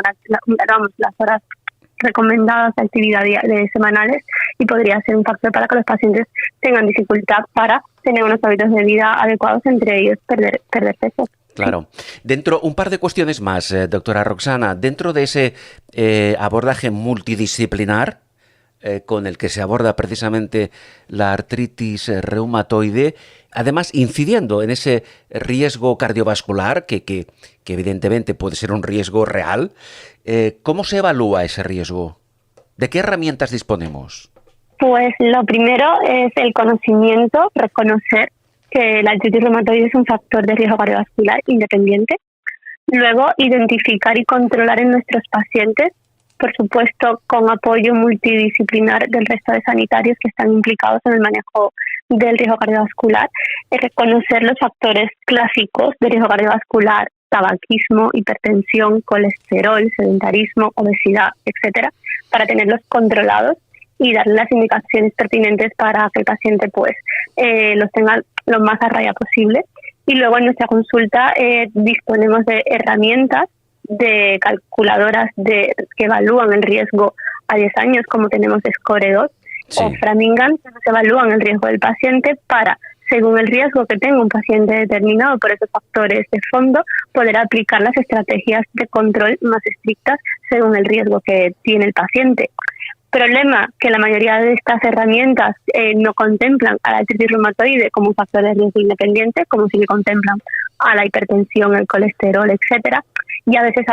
las horas recomendadas de actividad semanales y podría ser un factor para que los pacientes tengan dificultad para tener unos hábitos de vida adecuados, entre ellos perder peso. Claro. Un par de cuestiones más, doctora Roxana. Dentro de ese abordaje multidisciplinar con el que se aborda precisamente la artritis reumatoide, además incidiendo en ese riesgo cardiovascular, que evidentemente puede ser un riesgo real, ¿cómo se evalúa ese riesgo? ¿De qué herramientas disponemos? Pues lo primero es el conocimiento, reconocer que la artritis reumatoide es un factor de riesgo cardiovascular independiente. Luego, identificar y controlar en nuestros pacientes, por supuesto, con apoyo multidisciplinar del resto de sanitarios que están implicados en el manejo del riesgo cardiovascular, reconocer los factores clásicos de riesgo cardiovascular, tabaquismo, hipertensión, colesterol, sedentarismo, obesidad, etcétera, para tenerlos controlados y darle las indicaciones pertinentes para que el paciente pues los tenga lo más a raya posible. Y luego en nuestra consulta disponemos de herramientas, de calculadoras que evalúan el riesgo a 10 años, como tenemos SCORE2 o Framingham, que nos evalúan el riesgo del paciente para, según el riesgo que tenga un paciente determinado por esos factores de fondo, poder aplicar las estrategias de control más estrictas según el riesgo que tiene el paciente. Problema que la mayoría de estas herramientas no contemplan a la artritis reumatoide como un factor de riesgo independiente, como si le contemplan a la hipertensión, el colesterol, etcétera. Y a veces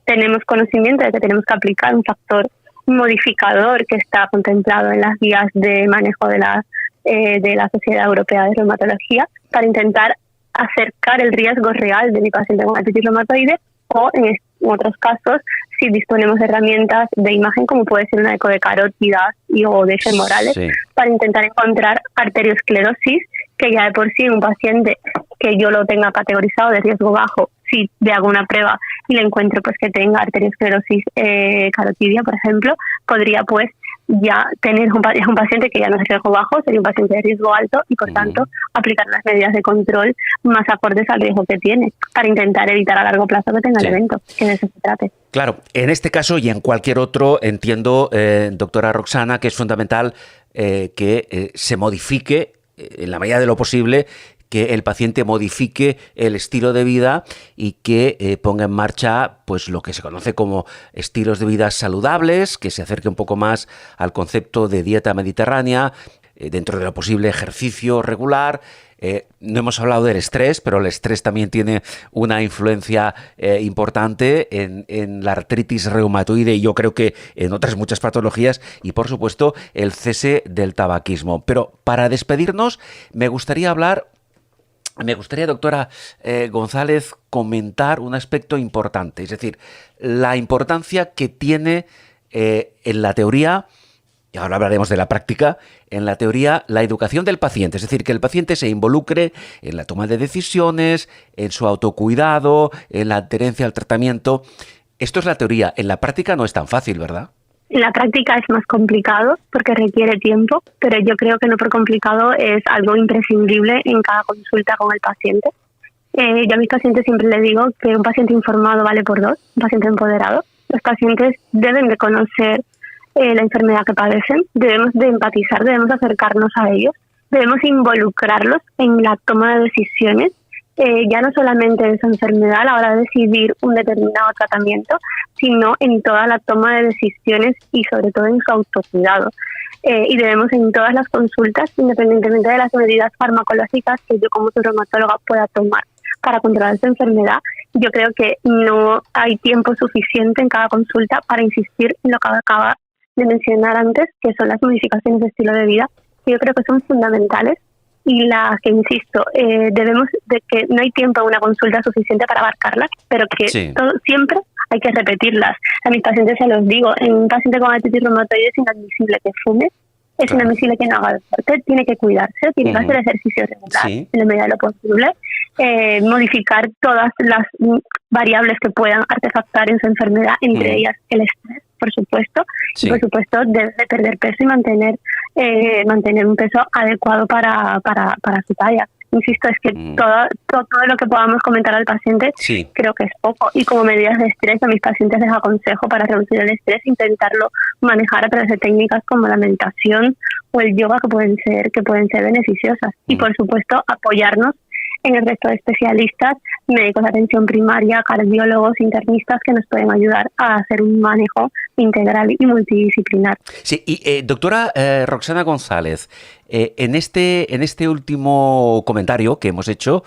tenemos conocimiento de que tenemos que aplicar un factor modificador que está contemplado en las guías de manejo de la Sociedad Europea de Reumatología para intentar acercar el riesgo real de mi paciente con artritis reumatoide, o en otros casos, si disponemos de herramientas de imagen como puede ser una eco de carótidas o de femorales, para intentar encontrar arteriosclerosis, que ya de por sí un paciente que yo lo tenga categorizado de riesgo bajo, si le hago una prueba y le encuentro pues que tenga arteriosclerosis carotidia, por ejemplo, podría pues ya tener un paciente que ya no es riesgo bajo, sería un paciente de riesgo alto y por tanto aplicar las medidas de control más acordes al riesgo que tiene para intentar evitar a largo plazo que tenga el evento, que de eso se trate. Claro, en este caso y en cualquier otro entiendo, doctora Roxana, que es fundamental que se modifique en la medida de lo posible, que el paciente modifique el estilo de vida y que ponga en marcha pues lo que se conoce como estilos de vida saludables, que se acerque un poco más al concepto de dieta mediterránea, dentro de lo posible ejercicio regular. No hemos hablado del estrés, pero el estrés también tiene una influencia importante en la artritis reumatoide y yo creo que en otras muchas patologías, y por supuesto el cese del tabaquismo. Pero para despedirnos me gustaría hablar me gustaría, doctora González, comentar un aspecto importante, es decir, la importancia que tiene en la teoría, y ahora hablaremos de la práctica, en la teoría la educación del paciente, es decir, que el paciente se involucre en la toma de decisiones, en su autocuidado, en la adherencia al tratamiento. Esto es la teoría, en la práctica no es tan fácil, ¿verdad? En la práctica es más complicado porque requiere tiempo, pero yo creo que no por complicado es algo imprescindible en cada consulta con el paciente. Yo a mis pacientes siempre les digo que un paciente informado vale por dos, un paciente empoderado. Los pacientes deben de conocer la enfermedad que padecen, debemos de empatizar, debemos acercarnos a ellos, debemos involucrarlos en la toma de decisiones, ya no solamente de su enfermedad a la hora de decidir un determinado tratamiento, sino en toda la toma de decisiones y sobre todo en su autocuidado. Y debemos en todas las consultas, independientemente de las medidas farmacológicas que yo como su reumatóloga pueda tomar para controlar esta enfermedad, yo creo que no hay tiempo suficiente en cada consulta para insistir en lo que acaba de mencionar antes, que son las modificaciones de estilo de vida, que yo creo que son fundamentales y las que, insisto, debemos de que no hay tiempo en una consulta suficiente para abarcarlas, pero que siempre hay que repetirlas. A mis pacientes se los digo, en un paciente con artritis reumatoide es inadmisible que fume, es inadmisible que no haga deporte, tiene que cuidarse, tiene que hacer ejercicio regular en la medida de lo posible, modificar todas las variables que puedan artefactar en su enfermedad, entre ellas el estrés, por supuesto, y por supuesto debe de perder peso y mantener un peso adecuado para su talla. Insisto, es que todo lo que podamos comentar al paciente creo que es poco, y como medidas de estrés a mis pacientes les aconsejo para reducir el estrés intentarlo manejar a través de técnicas como la meditación o el yoga que pueden ser beneficiosas, y por supuesto apoyarnos en el resto de especialistas, médicos de atención primaria, cardiólogos, internistas que nos pueden ayudar a hacer un manejo integral y multidisciplinar. Sí, y doctora Roxana González, en este último comentario que hemos hecho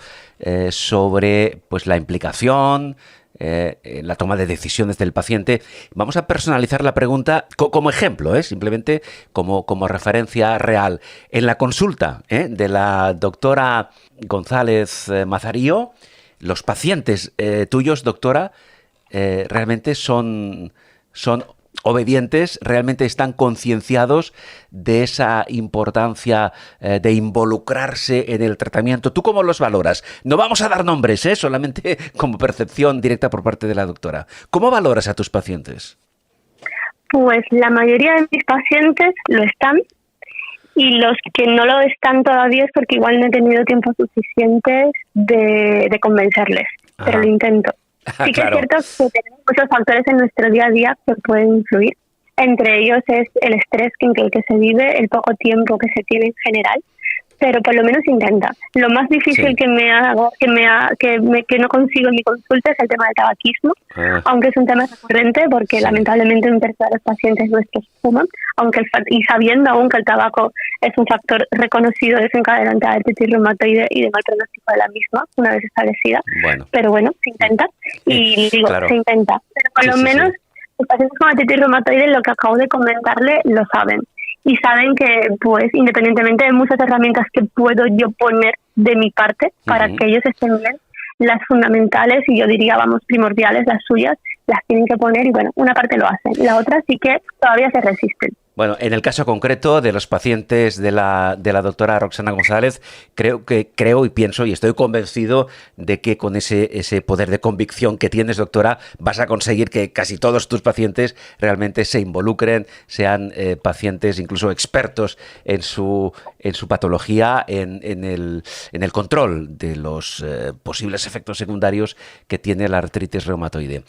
sobre pues la implicación, la toma de decisiones del paciente, vamos a personalizar la pregunta como ejemplo, simplemente como referencia real. En la consulta de la doctora González Mazarío, los pacientes tuyos, doctora, realmente son obedientes, realmente están concienciados de esa importancia de involucrarse en el tratamiento. ¿Tú cómo los valoras? No vamos a dar nombres, solamente como percepción directa por parte de la doctora. ¿Cómo valoras a tus pacientes? Pues la mayoría de mis pacientes lo están, y los que no lo están todavía es porque igual no he tenido tiempo suficiente de convencerles, pero lo intento. Sí que es cierto que tenemos muchos factores en nuestro día a día que pueden influir. Entre ellos es el estrés en el que se vive, el poco tiempo que se tiene en general, pero por lo menos intenta. Lo más difícil que no consigo en mi consulta es el tema del tabaquismo, aunque es un tema recurrente porque lamentablemente un tercio de los pacientes nuestros fuman, y sabiendo aún que el tabaco es un factor reconocido desencadenante de artritis reumatoide y de mal pronóstico de la misma, una vez establecida. Pero bueno, se intenta, y digo, se intenta. Pero por lo menos los pacientes con artritis reumatoide, lo que acabo de comentarle, lo saben. Y saben que, pues, independientemente de muchas herramientas que puedo yo poner de mi parte para que ellos estén bien, las fundamentales y yo diría, primordiales, las suyas, las tienen que poner, y bueno, una parte lo hacen, la otra sí que todavía se resisten. Bueno, en el caso concreto de los pacientes de la doctora Roxana González, creo y pienso y estoy convencido de que con ese poder de convicción que tienes, doctora, vas a conseguir que casi todos tus pacientes realmente se involucren, sean pacientes incluso expertos en su patología, en el control de los posibles efectos secundarios que tiene la artritis reumatoide.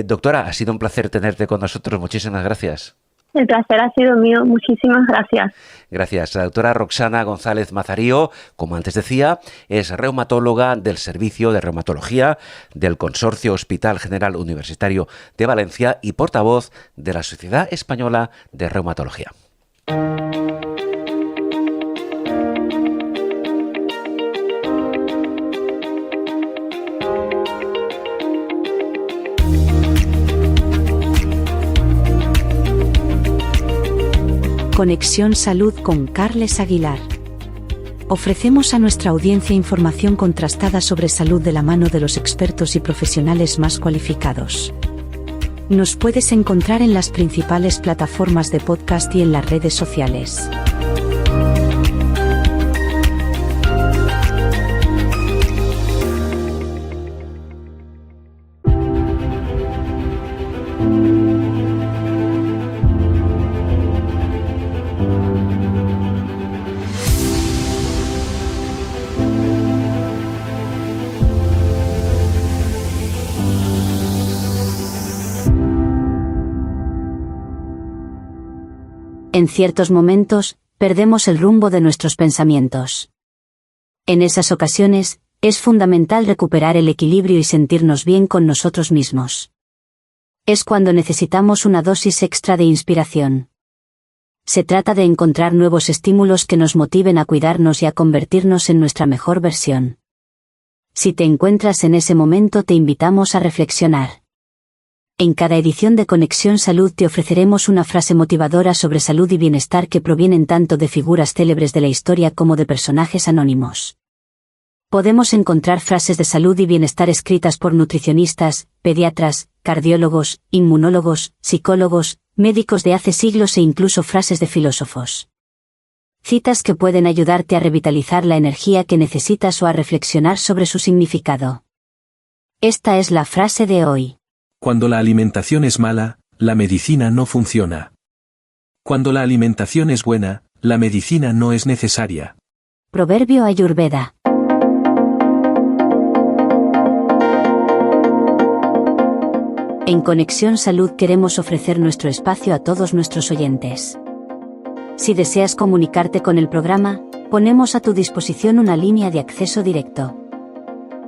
Doctora, ha sido un placer tenerte con nosotros. Muchísimas gracias. El placer ha sido mío. Muchísimas gracias. Gracias. La doctora Roxana González Mazarío, como antes decía, es reumatóloga del Servicio de Reumatología del Consorcio Hospital General Universitario de Valencia y portavoz de la Sociedad Española de Reumatología. Conexión Salud con Carles Aguilar. Ofrecemos a nuestra audiencia información contrastada sobre salud de la mano de los expertos y profesionales más cualificados. Nos puedes encontrar en las principales plataformas de podcast y en las redes sociales. En ciertos momentos, perdemos el rumbo de nuestros pensamientos. En esas ocasiones, es fundamental recuperar el equilibrio y sentirnos bien con nosotros mismos. Es cuando necesitamos una dosis extra de inspiración. Se trata de encontrar nuevos estímulos que nos motiven a cuidarnos y a convertirnos en nuestra mejor versión. Si te encuentras en ese momento, te invitamos a reflexionar. En cada edición de Conexión Salud te ofreceremos una frase motivadora sobre salud y bienestar que provienen tanto de figuras célebres de la historia como de personajes anónimos. Podemos encontrar frases de salud y bienestar escritas por nutricionistas, pediatras, cardiólogos, inmunólogos, psicólogos, médicos de hace siglos e incluso frases de filósofos. Citas que pueden ayudarte a revitalizar la energía que necesitas o a reflexionar sobre su significado. Esta es la frase de hoy. Cuando la alimentación es mala, la medicina no funciona. Cuando la alimentación es buena, la medicina no es necesaria. Proverbio Ayurveda. En Conexión Salud queremos ofrecer nuestro espacio a todos nuestros oyentes. Si deseas comunicarte con el programa, ponemos a tu disposición una línea de acceso directo.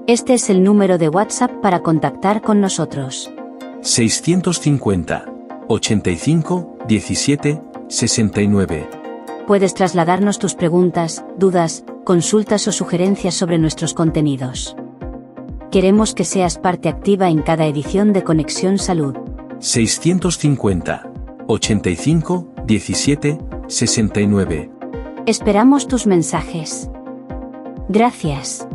Este es el número de WhatsApp para contactar con nosotros. 650 85 17 69. Puedes trasladarnos tus preguntas, dudas, consultas o sugerencias sobre nuestros contenidos. Queremos que seas parte activa en cada edición de Conexión Salud. 650 85 17 69. Esperamos tus mensajes. Gracias.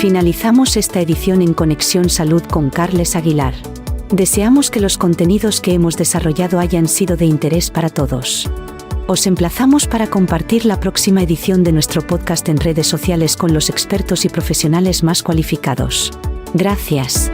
Finalizamos esta edición en Conexión Salud con Carles Aguilar. Deseamos que los contenidos que hemos desarrollado hayan sido de interés para todos. Os emplazamos para compartir la próxima edición de nuestro podcast en redes sociales con los expertos y profesionales más cualificados. Gracias.